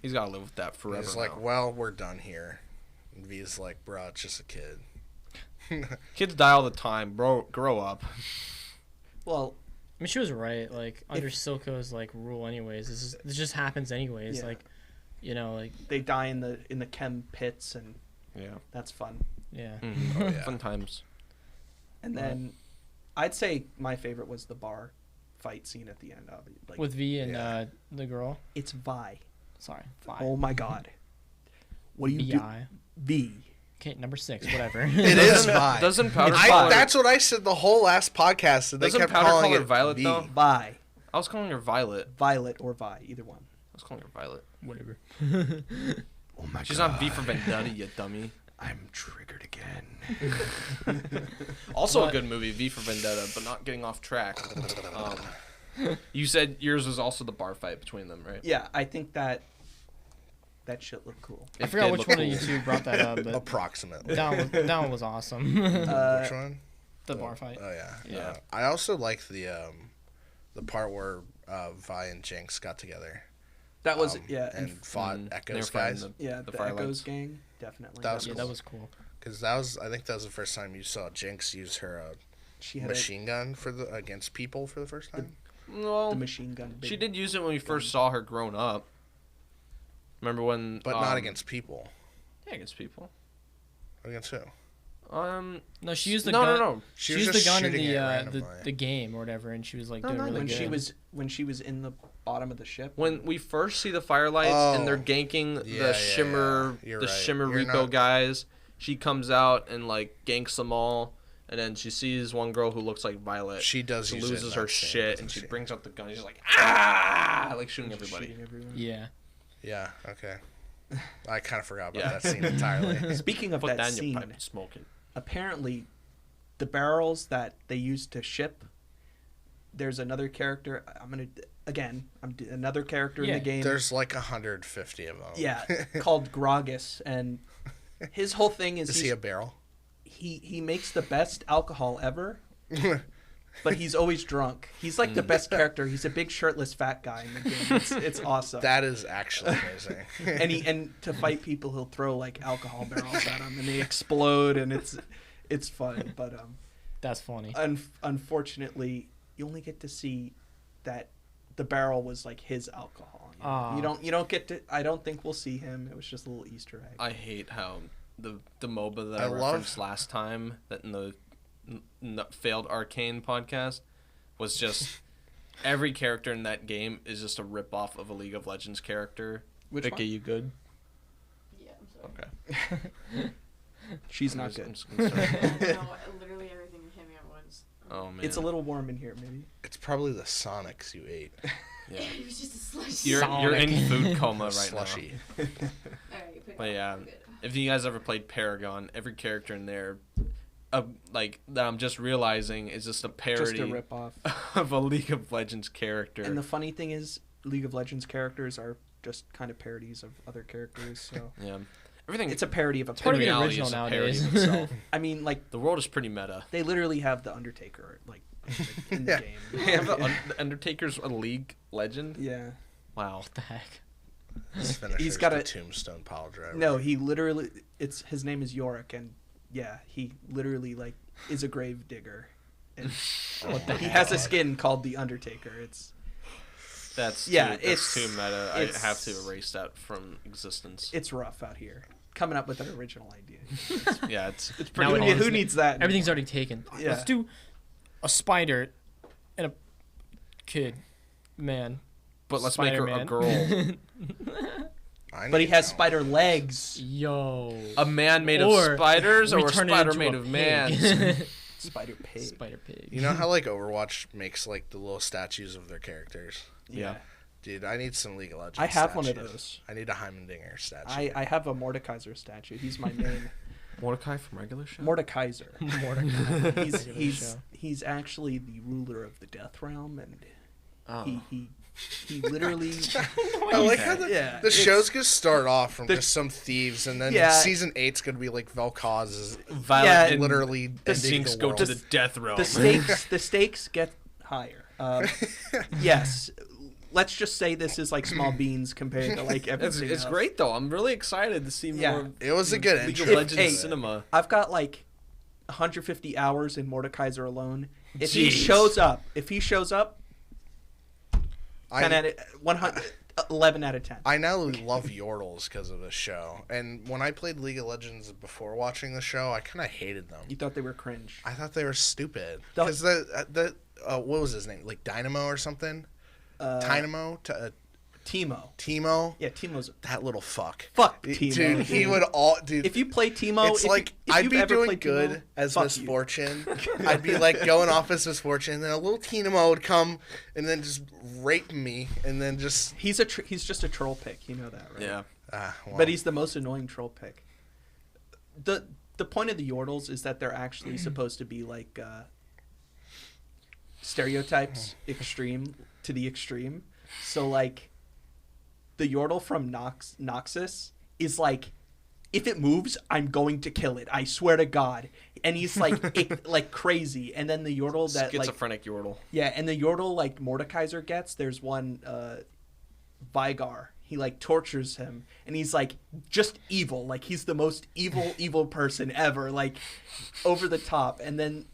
He's got to live with that forever. He's like, now. well, we're done here. And V's like, bro, it's just a kid. Kids die all the time, bro. Grow up. Well, I mean, she was right. Like under Silco's like rule, anyways. This just happens anyways. Yeah. Like, you know, like they die in the chem pits, and Yeah. that's fun. yeah. Mhm. Oh, yeah. Fun times. And then, I'd say my favorite was the bar fight scene at the end of it. Like, With V and Yeah. the girl. it's Vi. Sorry, Vi. Oh my God. What do you do? Vi. V. Okay, number 6, whatever. It is Doesn't- Vi. Doesn't Powder It's call Vi. her, That's what I said the whole last podcast. And they Doesn't kept Powder calling call her it Violet, V. though? Vi. I was calling her Violet. Violet or Vi. Either one. I was calling her Violet. Whatever. Oh my She's God. on V for Vendetta, you dummy. I'm triggered again. Also What? a good movie, V for Vendetta, but not getting off track. You said yours was also the bar fight between them, right? Yeah, I think that shit looked cool. I It forgot did which look one cool. of you two brought that up, but Approximately. that one was awesome. Which one? the bar fight. Oh yeah. Yeah. I also like the part where Vi and Jinx got together. That was and fought They were Echo's fighting guys. yeah, the the Firelights. Echoes gang definitely. That was Yeah, cool. that was cool. Because I think that was the first time you saw Jinx use her She had machine gun against people for the first time. Well, the machine gun. she big- did use it when we first saw her grown up. Remember when? But not against people. Yeah, against people. Against who? No, she used the no, gun. no, no. She was used the just gun in shooting the it the randomly. game or whatever, and she was like No, doing no, really when good. she was in the bottom of the ship. When we first see the Firelights and they're ganking Yeah, the Shimmer, yeah. You're the right. Shimmer You're Rico not- guys, she comes out and like ganks them all, and then she sees one girl who looks like Violet. She does She use it in loses that her scene, shit, doesn't and she she? brings out the gun. She's like like shooting Just everybody. shooting everyone. Yeah. Yeah. Okay. I kind of forgot about Yeah. that scene entirely. Speaking of Put that that in your scene, pipe, smoke it. apparently, the barrels that they used to ship. There's another character. Another character in Yeah. the game. There's like 150 of them. Yeah, called Gragas, and his whole thing is Is he a barrel? he makes the best alcohol ever, but he's always drunk. He's like the best character. He's a big shirtless fat guy in the game. It's awesome. That is actually amazing. and to fight people, he'll throw like alcohol barrels at them, and they explode, and it's fun. But That's funny. unfortunately, you only get to see that the barrel was like his alcohol. Aw. You don't get to. I don't think we'll see him. It was just a little Easter egg. I hate how the MOBA that I I love- referenced last time that in the failed Arcane podcast was just every character in that game is just a rip off of a League of Legends character. Which Vicky, one? you good? Yeah, I'm sorry. Okay. She's I'm not just- good. I'm just gonna start- No, literally everything hit me at once. Oh man. It's a little warm in here, maybe. It's probably the Sonics you ate. Yeah. It was just a slush. You're in Sonic. food coma right Slushy. Alright, put But it yeah, on. Good. if you guys ever played Paragon, every character in there, like that I'm just realizing is just a Just parody a rip off. of a League of Legends character. And the funny thing is, League of Legends characters are just kind of parodies of other characters. So Yeah, everything. it's a parody of a in part of the parody. reality original is a parody nowadays. of itself. I mean, like The world is pretty meta. they literally have the Undertaker like in the Yeah. game. They have the Undertaker's a League legend. Yeah. Wow. What the heck? His finisher's He's got the a tombstone pile driver. No, he literally. His name is Yorick, and yeah, he literally like is a grave digger. And he has a skin called the Undertaker. That's Yeah, that's too meta. I it's- have to erase that from existence. It's rough out here. Coming up with an original idea. Yeah, it's Now Who, it is. who needs that? Everything's already taken. Yeah. Let's do a spider and a kid, man. but let's make her a Spider-Man. girl. But he has spider legs. Yo. A man made Or of spiders, we or a turn it spider into made a of pig. man. Spider pig. Spider pig. You know how like Overwatch makes like the little statues of their characters? Yeah. Dude, I need some League of Legends I have one of statues. those. I need a Heimendinger statue. I have a Mordekaiser statue. He's my main. Mordecai from regular show. Mordekaiser. Mordecai. He's actually the ruler of the Death Realm, and Oh. he literally. I like how the it's- show's gonna start off from the- just some thieves, and then Yeah. season 8's gonna be like Vel'Koz is Violet Yeah, and literally the ending Sinks the go world. to the death realm. the stakes get higher. Yes, let's just say this is like small beans compared to like everything it's else. great though. I'm really excited to see Yeah. more. It was a good League intro. of Legends Hey, cinema. I've got like 150 hours in Mordekaiser alone. If he Jeez. shows up, 10 I, out of 100, 11 out of 10. I now love Yordles because of the show, and when I played League of Legends before watching the show, I kind of hated them. You thought they were cringe. I thought they were stupid The- because the what was his name, like Dynamo or something? Dynamo, Timo. Timo. Yeah, Timo's That little fuck. fuck Timo. Dude, he would all dude. If you play Timo, It's if like if I'd you've be ever doing played good Timo, as fuck you. misfortune. I'd be like going off as misfortune, and then a little Timo would come and then just rape me, and then just He's just a troll pick. You know that, right? Yeah. well, But he's the most annoying troll pick. The point of the Yordles is that they're actually supposed to be like stereotypes to the extreme. So like the Yordle from Noxus is like, if it moves, I'm going to kill it. I swear to God. And he's like like crazy. And then the Yordle that like Schizophrenic Yordle. yeah, and the Yordle like Mordekaiser gets, there's one Vigar. He like tortures him, and he's like just evil. Like he's the most evil person ever. Like over the top. And then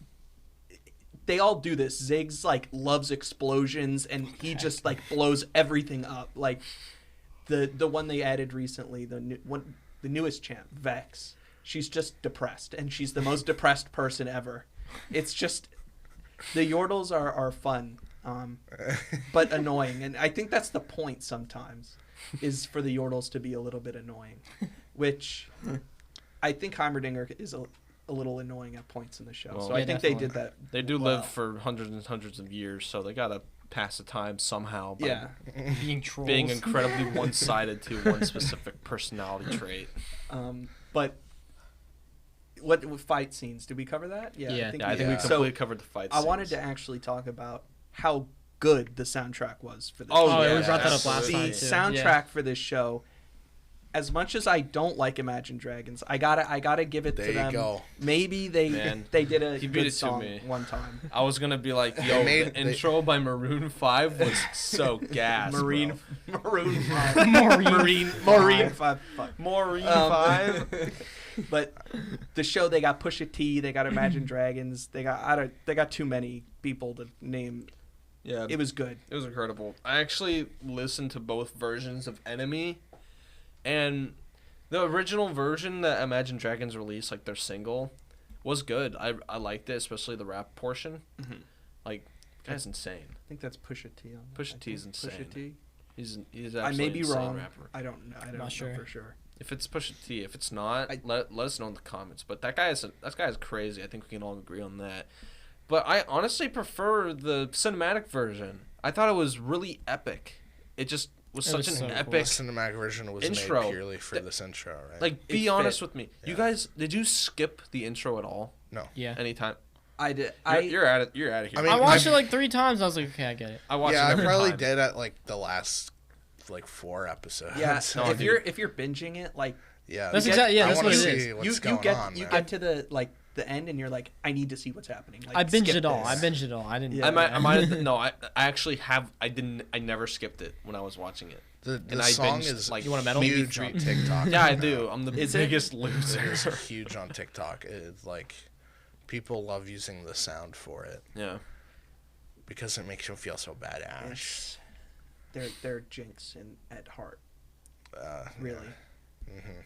they all do this. Ziggs like loves explosions, and he just like blows everything up. Like the one they added recently, the newest champ, Vex. She's just depressed, and she's the most depressed person ever. It's just the Yordles are fun, but annoying, and I think that's the point sometimes, is for the Yordles to be a little bit annoying, which I think Heimerdinger is a little annoying at points in the show. Well, so I yeah, think they definitely. did that. They do well. live for hundreds and hundreds of years, so they gotta pass the time somehow by Yeah. Being trolls. being incredibly one-sided to one specific personality trait. But what fight scenes? Did we cover that? Yeah. Yeah, I think Yeah. we So, completely covered the fight. I wanted scenes. to actually talk about how good the soundtrack was for this. Oh, Oh, yeah, we brought that up last The time too. soundtrack for this show, as much as I don't like Imagine Dragons, I gotta give it There to you them. go. Maybe they Man, did a he beat good it to song me. one time. I was gonna be like, yo, made- the intro by Maroon 5 was so gas. Maroon 5. Maroon Maureen 5. Fuck. Maureen Um, 5. But the show, they got Pusha T, they got Imagine Dragons, they got too many people to name. Yeah, It was good. It was incredible. I actually listened to both versions of Enemy, and the original version that Imagine Dragons released, like their single, was good. I liked it, especially the rap portion. Mhm. Like, guy's insane. I think that's Pusha T. Pusha T is insane. Pusha T. He's I absolutely may be insane wrong. rapper. I don't know. I don't know Not sure. for sure. If it's Pusha T, if it's not, I- let us know in the comments. But that guy is crazy. I think we can all agree on that. But I honestly prefer the cinematic version. I thought it was really epic. It just was It such was an so cool. The epic. cinematic version was intro. made purely for this intro, right? Like, be It honest fit. with me. Yeah. You guys, did you skip the intro at all? no. Yeah. Anytime? I did. You're at it. You're out of here. I mean, I watched I- it like 3 times. I was like, okay, I get it. I watched Yeah, it I every probably time. did at like the last like 4 episodes. Yeah, No, if dude. you're binging it, like yeah. That's get- exactly. Yeah, I that's wanna what it see is. what's you going get on you there. get to the the end and you're like, I need to see what's happening. Like, I binged skip it all. this. I binged it all. I didn't. Yeah. I might have, no, I actually have. I never skipped it when I was watching it. The And I song binged, is like, You want a medal? huge on TikTok. Yeah, I right do. now. I'm the Is it? biggest loser. It is huge on TikTok. It's like people love using the sound for it Yeah. because it makes you feel so badass. It's- They're jinx at heart, really.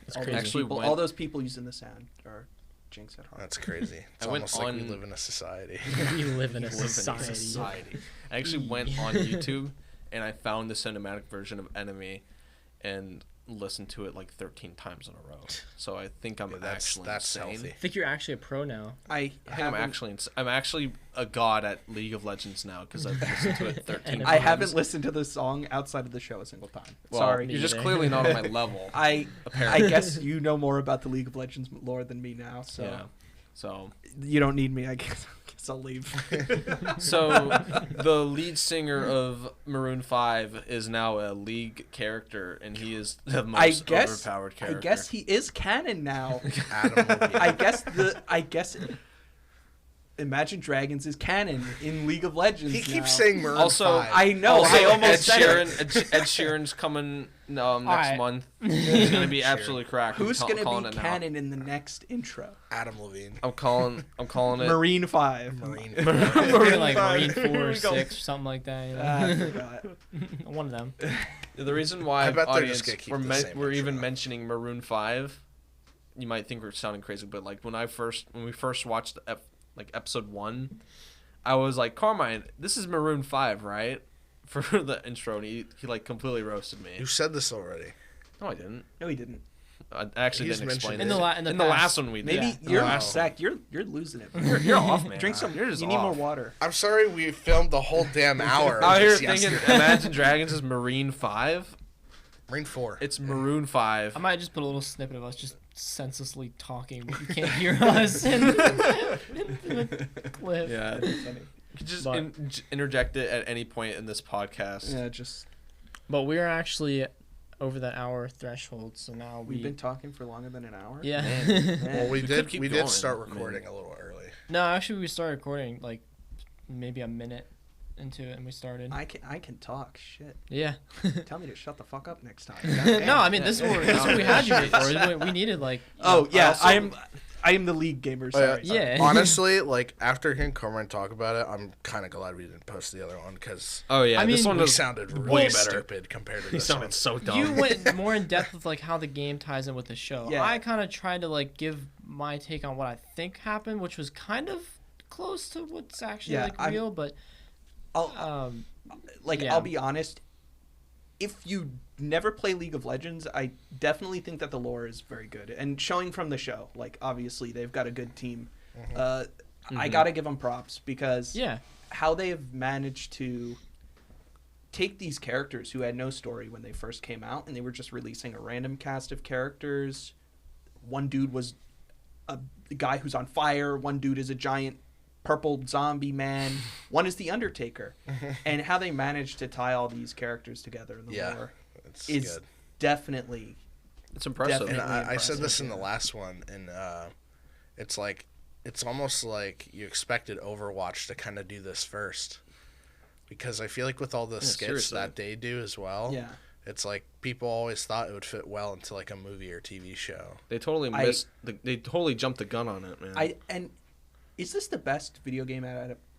It's All crazy. those, Actually people, went- all those people using the sound are jinx at heart. That's crazy. It's I went almost like we on- live in a society. We live in a Live in a society. I actually went on YouTube and I found the cinematic version of Enemy and listened to it like 13 times in a row. So I think I'm Yeah, that's insane. healthy. I think you're actually a pro now. I think I'm actually a god at League of Legends now because I've listened to it 13 times. I haven't listened to the song outside of the show a single time. Well, Sorry. you're just either. clearly not on my level. I apparently. guess you know more about the League of Legends lore than me now, so Yeah. So you don't need me. I guess I'll leave. the lead singer of Maroon 5 is now a League character, and he is the most overpowered character. I guess he is canon now. Adam Levine. I guess Imagine Dragons is canon in League of Legends. He now. keeps saying Maroon Also, 5. I know. Also, I almost said it. Ed Sheeran's coming next right. month. He's gonna be Sure. absolutely cracked. Who's I'm gonna calling be it now. canon in the next intro? Adam Levine. I'm calling it. Marine 5. Marine. Marine like Marine Here 4 or we go. 6 or something like that. You know? I forgot. One of them. The reason why I bet they're audience just gonna keep we're, the same we're even intro. mentioning Maroon 5, you might think we're sounding crazy, but like when we first watched episode 1, I was like, Carmine, this is Maroon 5, right? For the intro, and he like completely roasted me. You said this already. No, I didn't. No, he didn't. I actually He's didn't explain mentioned it. it. In the last past. one we did. Maybe Yeah. you're The last one. Zach. You're losing it. You're off, man. Drink some. You're just You need more off. water. I'm sorry we filmed the whole damn hour. Out here just thinking yesterday. Imagine Dragons is Marine 5. Marine 4. It's Maroon 5. I might just put a little snippet of us just senselessly talking, but you can't hear us in the clip. Yeah. You could just But- interject it at any point in this podcast. Yeah, just But we're actually over that hour threshold, so now we've been talking for longer than an hour. yeah. Well, we could did keep we going, did start I mean. recording a little early. No, actually, we started recording like maybe a minute into it, and we started. I can talk. Shit. Yeah. Tell me to shut the fuck up next time. No, I mean this is what we had you for. We needed like. Oh yeah, also- I am the league gamer. Oh, yeah. Sorry. Yeah. Honestly, like after hearing Carmine talk about it, I'm kind of glad we didn't post the other one because Oh yeah, I this mean, one we was sounded way really better. stupid compared to He this sounded one. so dumb. You went more in depth with like how the game ties in with the show. Yeah. I kind of tried to like give my take on what I think happened, which was kind of close to what's actually Yeah, like I'm- real, but I'll yeah. I'll be honest. If you never play League of Legends, I definitely think that the lore is very good and showing from the show. Like obviously they've got a good team. I gotta give them props because yeah. how they have managed to take these characters who had no story when they first came out and they were just releasing a random cast of characters. One dude was a guy who's on fire, one dude is a giant purple zombie man, one is the Undertaker. And how they managed to tie all these characters together in the Yeah, lore it's is good. definitely It's impressive. And definitely I said this impressive, in the yeah. last one, and it's like it's almost like you expected Overwatch to kind of do this first, because I feel like with all the skits seriously. that they do as well, yeah. it's like people always thought it would fit well into like a movie or TV show. They totally they totally jumped the gun on it, man. And is this the best video game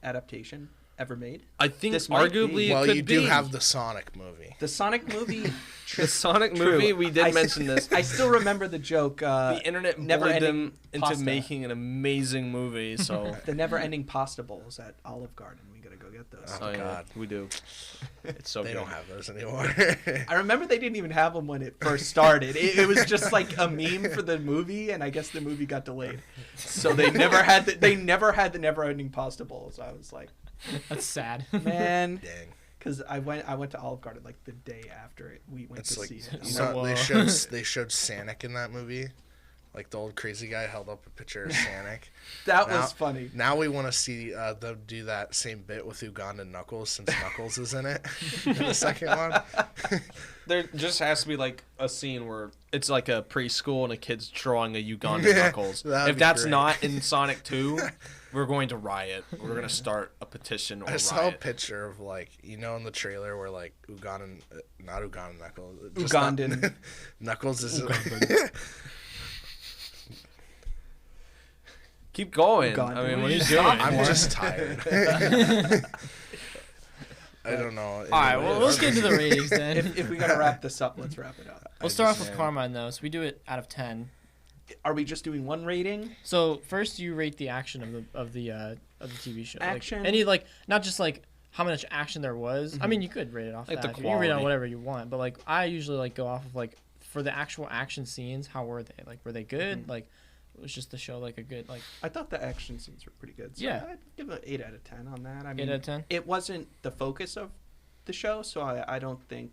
adaptation ever made? I think this might be. arguably Well, it could you do be. have the Sonic movie. The Sonic movie. the Sonic True. movie. We did I mention this. I still remember the joke. The internet never bullied ending them into pasta. making an amazing movie. So The never-ending pasta bowls at Olive Garden. We gotta go get those. Oh, God. we do. It's so They good. don't have those anymore. I remember they didn't even have them when it first started. It was just like a meme for the movie, and I guess the movie got delayed, so they never had the never-ending pasta bowls. I was like, That's sad. man, Dang. because I went to Olive Garden like the day after we went It's to like see it. I'm you like, know, Whoa. they showed Sonic in that movie, Like the old crazy guy held up a picture of Sonic. That Now- was funny. Now we want to see them do that same bit with Ugandan Knuckles, since Knuckles is in it in the second one. There just has to be like a scene where it's like a preschool and a kid's drawing a Ugandan Knuckles. That'd If be that's great. not in Sonic 2, we're going to riot. We're going to start a petition or I saw a riot. picture of like, you know, in the trailer where like Ugandan, not Ugandan Knuckles, just Ugandan. Knuckles is. Keep going. Ugandan. I mean, what are you Just doing? stop. I'm just tired. I don't know. All right, well, let's get into the ratings then. If we gotta wrap this up, let's wrap it up. We'll start off with Carmine though. So we do it out of 10. Are we just doing one rating? So first, you rate the action of the TV show. Action. Like, any like not just like how much action there was. I mean, you could rate it off Like the that. You can rate it on quality. whatever you want, but like I usually like go off of like for the actual action scenes. How were they? Like were they good? Like was just the show like a good like I thought the action scenes were pretty good. So Yeah. I'd give it an 8 out of 10 on that. I 8 mean, out of 10? it wasn't the focus of the show, so I don't think.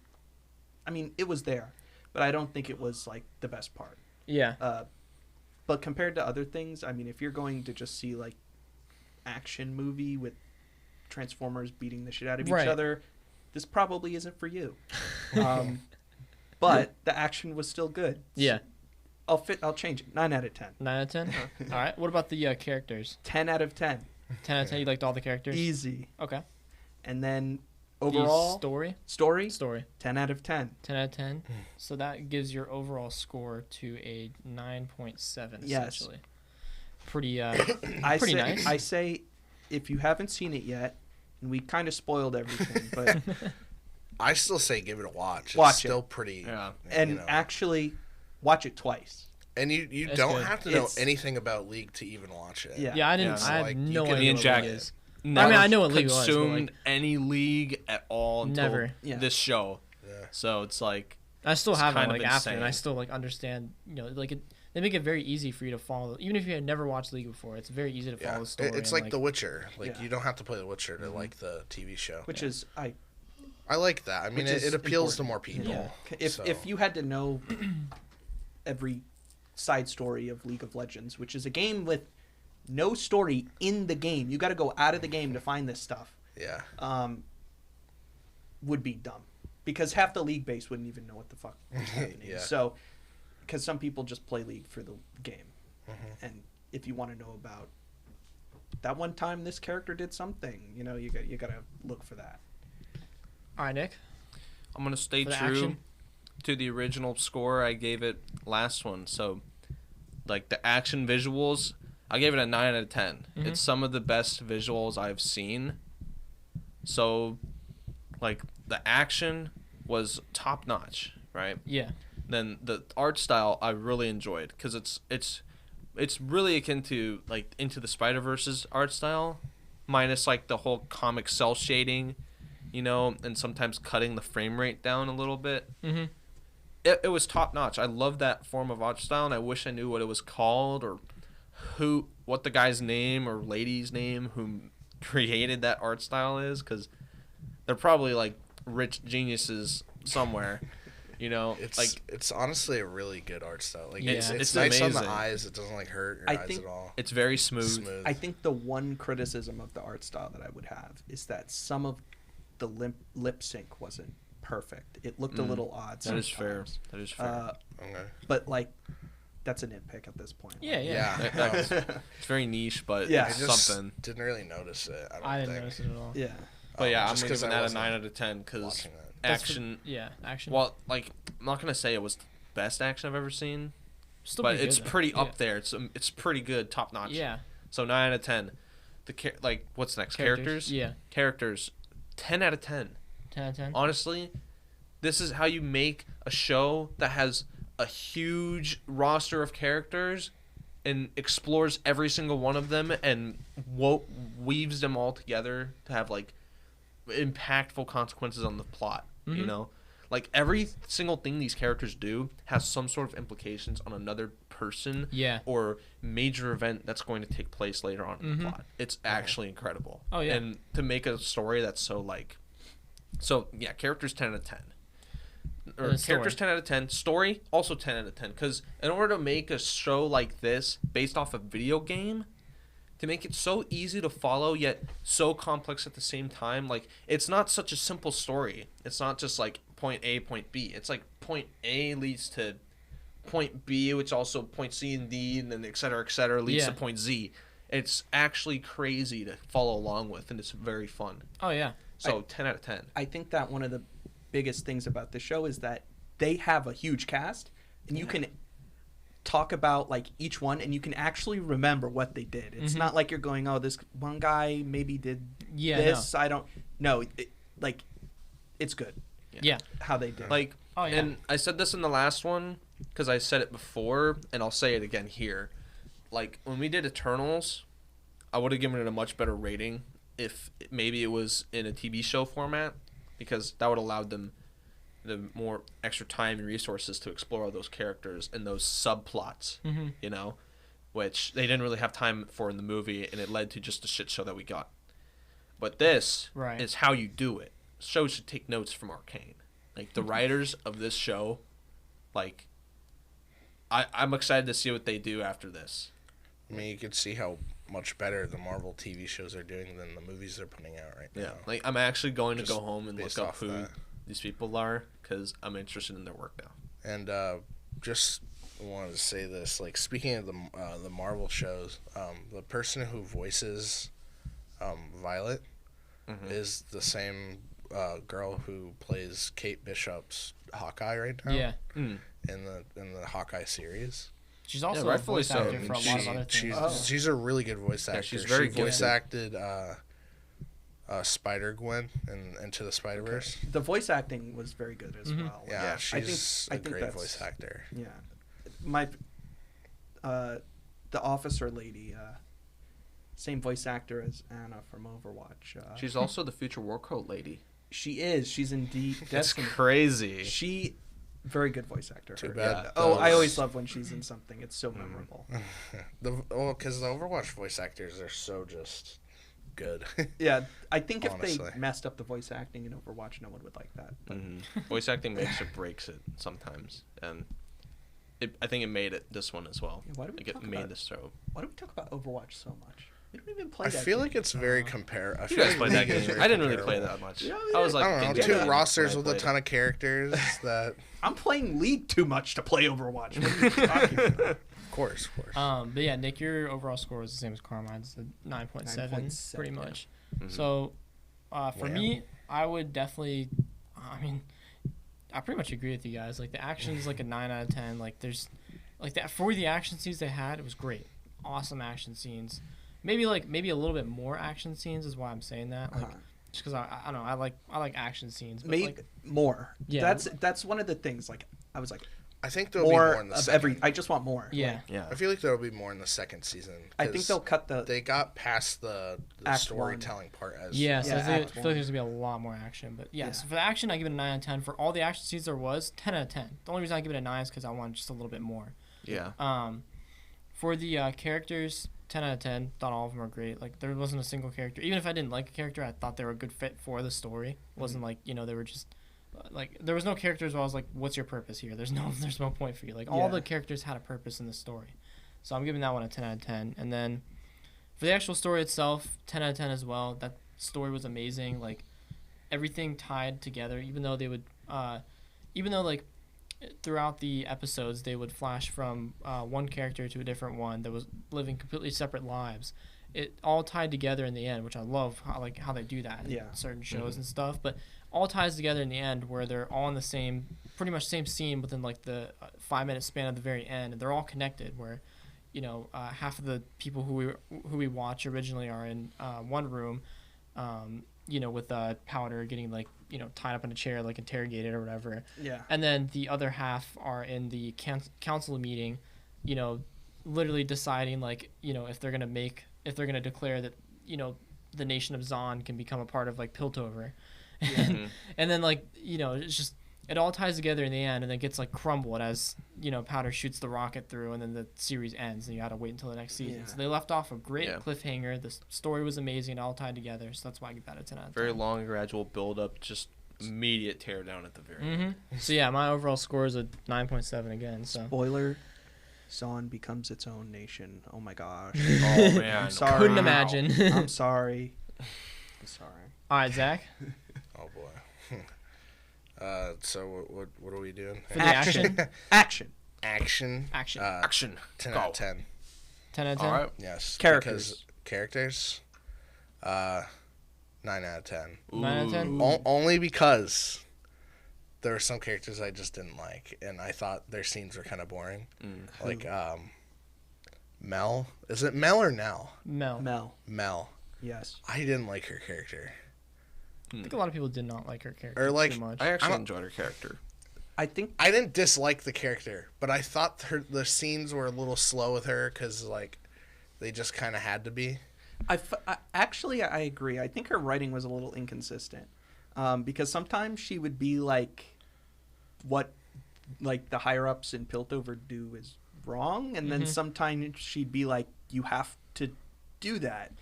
I mean, it was there, but I don't think it was like the best part. Yeah. But compared to other things, I mean, if you're going to just see like action movie with Transformers beating the shit out of Right. each other, this probably isn't for you. But the action was still good. Yeah. I'll change it. 9 out of 10. 9 out of 10. All right. What about the characters? 10 out of 10. 10 out of 10. You liked all the characters? Easy. Okay. And then The overall story. 10 out of 10. 10 out of 10. So that gives your overall score to a 9.7 Yes. essentially. Pretty Pretty nice. I say if you haven't seen it yet, and we kind of spoiled everything, but I still say give it a watch. Watch it's it. still pretty. Yeah. and you know. actually watch it twice. And you It's don't good. have to know It's- anything about League to even watch it. Yeah. Yeah, I didn't. Yeah. I had Like, no you could- idea Me and what Jack League is. Never I know what League was, but, consumed like- any League at all until Never. Yeah. this show. Yeah. So it's like I still It's have it kind like of after, and I insane. still like understand. You know, like they make it very easy for you to follow. Even if you had never watched League before, it's very easy to follow Yeah. the story. It's and, like The Witcher. Like Yeah. you don't have to play The Witcher to like the TV show. Which Yeah. is I like that. I mean, Which is it appeals to important. more people. Yeah. if so. if you had to know every side story of League of Legends, which is a game with no story in the game, you got to go out of the game to find this stuff. Yeah. Would be dumb because half the league base wouldn't even know what the fuck is happening. Yeah. So, because some people just play League for the game, Mhm. and if you want to know about that one time this character did something, you know, you got to look for that. all right, Nick. I'm gonna stay For the true action? to the original score I gave it last one. So, like the action visuals, I gave it a 9 out of 10. Mhm. It's some of the best visuals I've seen. So, like the action was top notch, right? Yeah. Then the art style I really enjoyed because it's really akin to like Into the Spider-Verse's art style, minus like the whole comic cell shading, you know, and sometimes cutting the frame rate down a little bit. Mm-hmm. It was top notch. I love that form of art style, and I wish I knew what it was called or what the guy's name or lady's name who created that art style is, because they're probably like rich geniuses somewhere, you know. It's honestly a really good art style. Like Yeah. it's It's nice on amazing. the eyes. It doesn't like hurt your I eyes think- at all. it's very smooth. Smooth. I think the one criticism of the art style that I would have is that some of the lip sync wasn't perfect. It looked a little odd. That is fair. sometimes. That is fair. Okay. But like, that's a nitpick at this point. Yeah. Yeah. It's very niche, but Yeah. I it's just something. didn't really notice it. I don't I didn't think. notice it at all. Yeah. But yeah, I'm just gonna 'cause give I that a wasn't 9 out of 10 because watching that. That's the- action. Yeah, action. Well, like I'm not gonna say it was the best action I've ever seen, Still but pretty it's good, though. pretty Yeah. up there. It's pretty good, top notch. Yeah. So 9 out of 10. Like what's next? Characters. Yeah. Characters. 10 out of 10. 10 out of 10. Honestly, this is how you make a show that has a huge roster of characters and explores every single one of them and weaves them all together to have like impactful consequences on the plot. You Mhm. know, like every single thing these characters do has some sort of implications on another person Yeah. or major event that's going to take place later on in the Mhm. plot. It's actually incredible. Oh, yeah. And to make a story that's so yeah, characters 10 out of 10. or The story. characters 10 out of 10, story also 10 out of 10. Because in order to make a show like this based off a video game, to make it so easy to follow yet so complex at the same time, like it's not such a simple story. It's not just like point A, point B. It's like point A leads to point B, which also point C and D, and then et cetera, leads to point Z. It's actually crazy to follow along with, and it's very fun. Oh yeah. So 10 out of 10. I think that one of the biggest things about the show is that they have a huge cast, and you can talk about like each one, and you can actually remember what they did. It's not like you're going, oh, this one guy maybe did this. I don't know. Like, it's good. Yeah. How they did. Like, Oh, yeah. and I said this in the last one because I said it before, and I'll say it again here. Like, when we did Eternals, I would have given it a much better rating if maybe it was in a TV show format, because that would have allowed them the more extra time and resources to explore all those characters and those subplots, you know, which they didn't really have time for in the movie, and it led to just a shit show that we got. But this is how you do it. Shows should take notes from Arcane. Like, the writers of this show, like, I'm excited to see what they do after this. I mean, you can see how much better the Marvel TV shows are doing than the movies they're putting out right now. Yeah, like, I'm actually going to Just go home and look based up off who that. these people are, because I'm interested in their work now. And just wanted to say this, like, speaking of the Marvel shows, the person who voices Violet is the same girl who plays Kate Bishop's Hawkeye right now. Yeah. Mm. In the Hawkeye series. She's also a rightfully voice so. actor for a lot of other things. She's a really good voice actor. she's very she good. voice acted Spider-Gwen in Into the Spider-Verse. The voice acting was very good as well. Yeah, she's I a think great that's- voice actor. Yeah. My the officer lady, same voice actor as Anna from Overwatch. She's also the future war coat lady. She is. She's indeed It's Destiny. crazy. She very good voice actor. Too her. bad Yeah. Oh, I those- always love when she's in something. It's so memorable. Because the Overwatch voice actors are so just good. Yeah, I think if Honestly. they messed up the voice acting in Overwatch, no one would like that. But Voice acting makes or breaks it sometimes, and I think it made it this one as well. Yeah, why do we Like, it talk made about- this show. why do we talk about Overwatch so much? We don't even play I that feel game. like it's very comparable. You guys played that game. I didn't really play that much. Yeah, I was like, I don't know, getting two good rosters when I with a played ton of characters that... I'm playing League too much to play Overwatch. What are you talking about? Of course. But yeah, Nick, your overall score was the same as Carmine's, the 9.7, 9.7, pretty yeah. much. Mhm. So, for Yeah. me, I would definitely, I mean, I pretty much agree with you guys. Like, the action is like a 9 out of 10. Like, there's, like, that for the action scenes they had, it was great. Awesome action scenes. Maybe a little bit more action scenes is why I'm saying that. Like, just because I don't know, I like action scenes. But Maybe like, more. Yeah. That's one of the things. Like I was like I think there'll be more in the of second. every. I just want more. yeah. Like, Yeah. I feel like there'll be more in the second season. I think 'cause they'll cut the. They got past the Act storytelling part as... Yeah, so Yeah, I feel Act like one. there's gonna be a lot more action. But yeah, Yeah. so for the action, I give it a 9 out of 10. For all the action scenes there was, 10 out of 10. The only reason I give it a 9 is because I want just a little bit more. Yeah. For the characters, 10 out of 10. Thought all of them were great. Like, there wasn't a single character. Even if I didn't like a character, I thought they were a good fit for the story. It wasn't like, you know, they were just like, there was no characters where I was like, what's your purpose here? There's no point for you. Like, all Yeah. the characters had a purpose in the story. So I'm giving that one a 10 out of 10. And then for the actual story itself, 10 out of 10 as well. That story was amazing. Like, everything tied together, even though like throughout the episodes they would flash from one character to a different one that was living completely separate lives. It all tied together in the end, which I love how they do that Yeah. in certain shows and stuff. But all ties together in the end where they're all in the same, pretty much same scene within like the 5-minute span at the very end, and they're all connected. Where, you know, half of the people who we watch originally are in one room, you know, with Powder getting like, you know, tied up in a chair, like interrogated or whatever. Yeah. And then the other half are in the council meeting, you know, literally deciding like, you know, if they're gonna declare that, you know, the nation of Zon can become a part of like Piltover. And then like, you know, it's just, it all ties together in the end, and then gets like crumbled as, you know, Powder shoots the rocket through, and then the series ends, and you gotta wait until the next season. Yeah. So they left off a great Yeah. cliffhanger. The story was amazing, it all tied together. So that's why I give that a 10 out of 10. Very long, gradual build up. Just immediate teardown at the very end. So yeah, my overall score is a 9.7 again. So Spoiler: Zaun becomes its own nation. Oh my gosh. Oh man, I'm sorry. couldn't imagine. I'm sorry. I'm sorry. All right, Zach. Oh boy. So what are we doing? For the action. Action. Action. Action. 10 Go. out of 10. 10 out of 10. All right. Yes. Characters. Characters. 9 out of 10. 9 out of 10. Only because there were some characters I just didn't like, and I thought their scenes were kind of boring. Like Mel. Is it Mel or Nell? Mel. Mel. Yes. I didn't like her character. I think a lot of people did not like her character Or like too much. I actually don't- enjoyed her character. I think I didn't dislike the character, but I thought the scenes were a little slow with her because like they just kind of had to be. Actually, I agree. I think her writing was a little inconsistent, because sometimes she would be like, what, like the higher ups in Piltover do is wrong, and then sometimes she'd be like, you have to do that.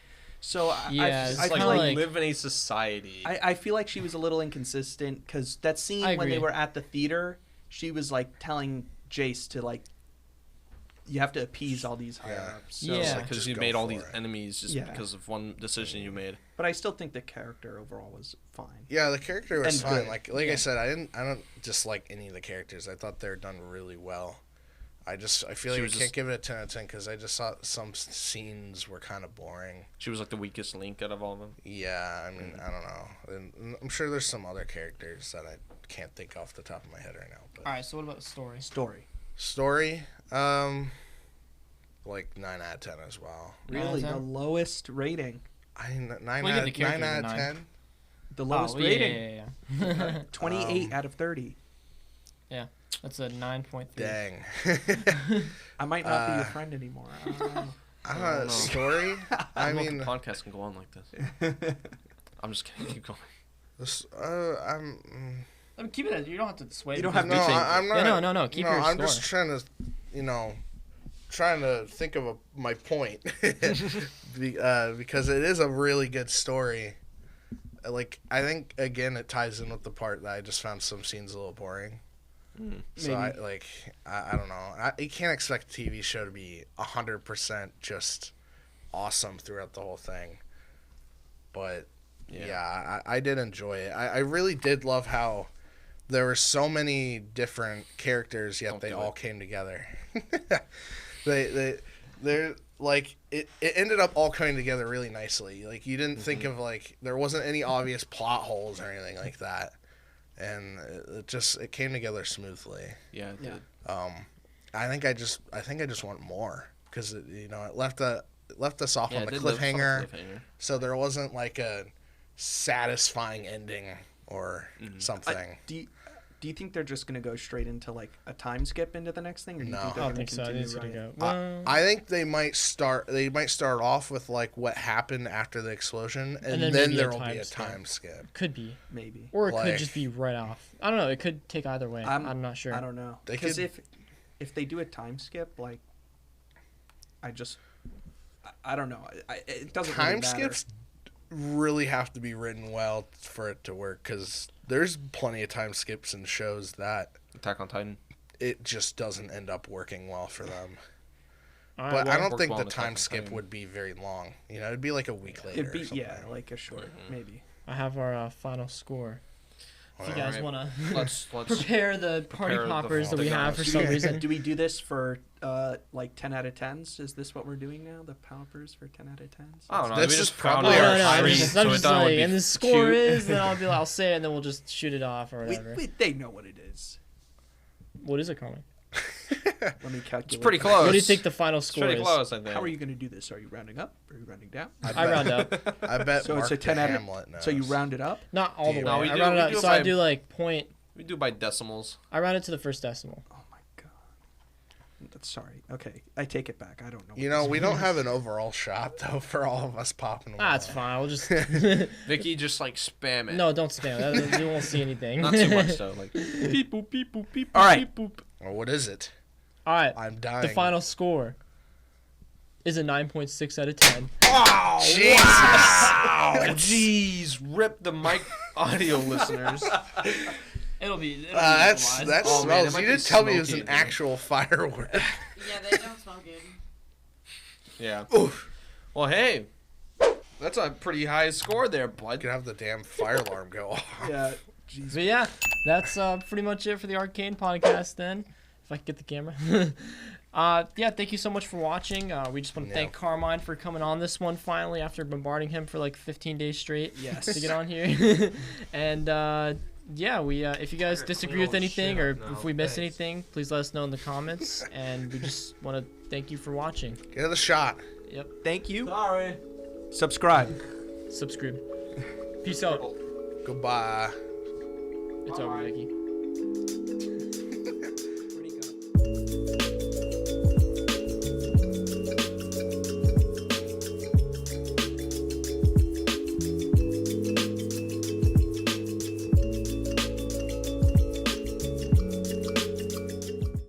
So Yeah, I it's feel kinda like like- live in a society. I feel like she was a little inconsistent because that scene I when they agree. were at the theater, she was like telling Jace to like, you have to appease all these higher ups. So, Yeah. Because Just you go made all for these it. enemies just Yeah. because of one decision you made. But I still think the character overall was fine. Yeah, the character was And fine. good. Like I said, I don't dislike any of the characters. I thought they were done really well. I feel like She I was can't just- give it a 10 out of 10 because I just thought some scenes were kind of boring. She was like the weakest link out of all of them. Yeah, I mean, I don't know. And I'm sure there's some other characters that I can't think off the top of my head right now. But All right, so what about the story? story, like 9 out of 10 as well. Really, the 10? lowest rating. I mean, 9 Well, you out, get the 9 characters out a of 9. 10. The lowest yeah, rating. Yeah. 28 out of 30. That's a 9.3. Dang. I might not be your friend anymore. I don't know. I don't don't know. know. Story? I don't know if mean, the podcast can go on like this. I'm just kidding. Keep going. this, I mean, keep it. You don't have to sway. You don't because- have to no, change I'm not. Yeah, no. Keep your I'm score. just trying to think of my point. Because it is a really good story. Like, I think, again, it ties in with the part that I just found some scenes a little boring. So, I don't know. You can't expect a TV show to be 100% just awesome throughout the whole thing. But, yeah, I did enjoy it. I really did love how there were so many different characters, yet they all came together. They're like it ended up all coming together really nicely. Like you didn't think of like there wasn't any obvious plot holes or anything like that, and it came together smoothly. Yeah, it did. I think I just want more because it left us off on it a did live on a cliffhanger, cliffhanger. so there wasn't like a satisfying ending or something. Do you think they're just going to go straight into like a time skip into the next thing, or do you No. think I they're don't going think to so. I think continue it's gonna writing? go. Well, I think they might start off with like what happened after the explosion, and then then maybe a there will be time a skip. time skip. could be, Maybe. or it Like- could just be right off. I don't know. It could take either way. I'm not sure. I don't know. They Because could- if they do a time skip, like, I don't know. It doesn't really Time matter. skips really have to be written well for it to work because there's plenty of time skips in shows that Attack on Titan. it just doesn't end up working well for them. All right, But well, I don't worked think well the in Attack time on skip Titan. would be very long. It'd be like a week later. It'd be or something. like a short, maybe. I have our final score. If you guys Alright. want to Let's prepare the party prepare the poppers that we the have for guys. some reason. Do we do this for like 10 out of 10s? Is this what we're doing now? The poppers for 10 out of 10s? I don't know. This we is just found probably No, our no, our I'm three, just, so I'm we just thought it would like, be and the score cute. is, then I'll say it, and then we'll just shoot it off or whatever. They know what it is. What is it calling? Let me calculate. It's pretty that. close. What do you think the final It's score pretty is? close, I think. How are you going to do this? Are you rounding up? Are you rounding down? I round up. I bet So Mark it's a 10 out of. Hamlet knows. So you round it up? Not all the way. No, we I do- round it we up. do it So I by- do like point. We do by decimals. I round it to the first decimal. Oh my god. Sorry. Okay, I take it back. I don't know. We don't have an overall shot though for all of us popping. Ah, it's fine. We'll just. Vicky, just like spam it. No, don't spam. You won't see anything. Not too much though. Like beep boop beep boop beep. All right. Beep, boop. Well, what is it? All right. I'm dying. The final score is a 9.6 out of 10. Oh, Jesus. wow! Jeez, rip the mic. audio listeners. It'll be That Oh, man, smells. it might You be didn't tell me it was smoky an in here. actual firework. Yeah, they don't smell good. Yeah. Oof. Well, hey, that's a pretty high score there, You bud. could have the damn fire alarm go off. Yeah. But yeah, that's pretty much it for the Arcane podcast then. If I can get the camera. Yeah, thank you so much for watching. We just want to thank Carmine for coming on this one finally after bombarding him for like 15 days straight Yes. to get on here. And yeah, we if you guys disagree with anything or if we missed anything, please let us know in the comments. And we just want to thank you for watching. Get the shot. Yep. Thank you. Sorry. Subscribe. Subscribe. Peace out. Goodbye. It's over, Vicky.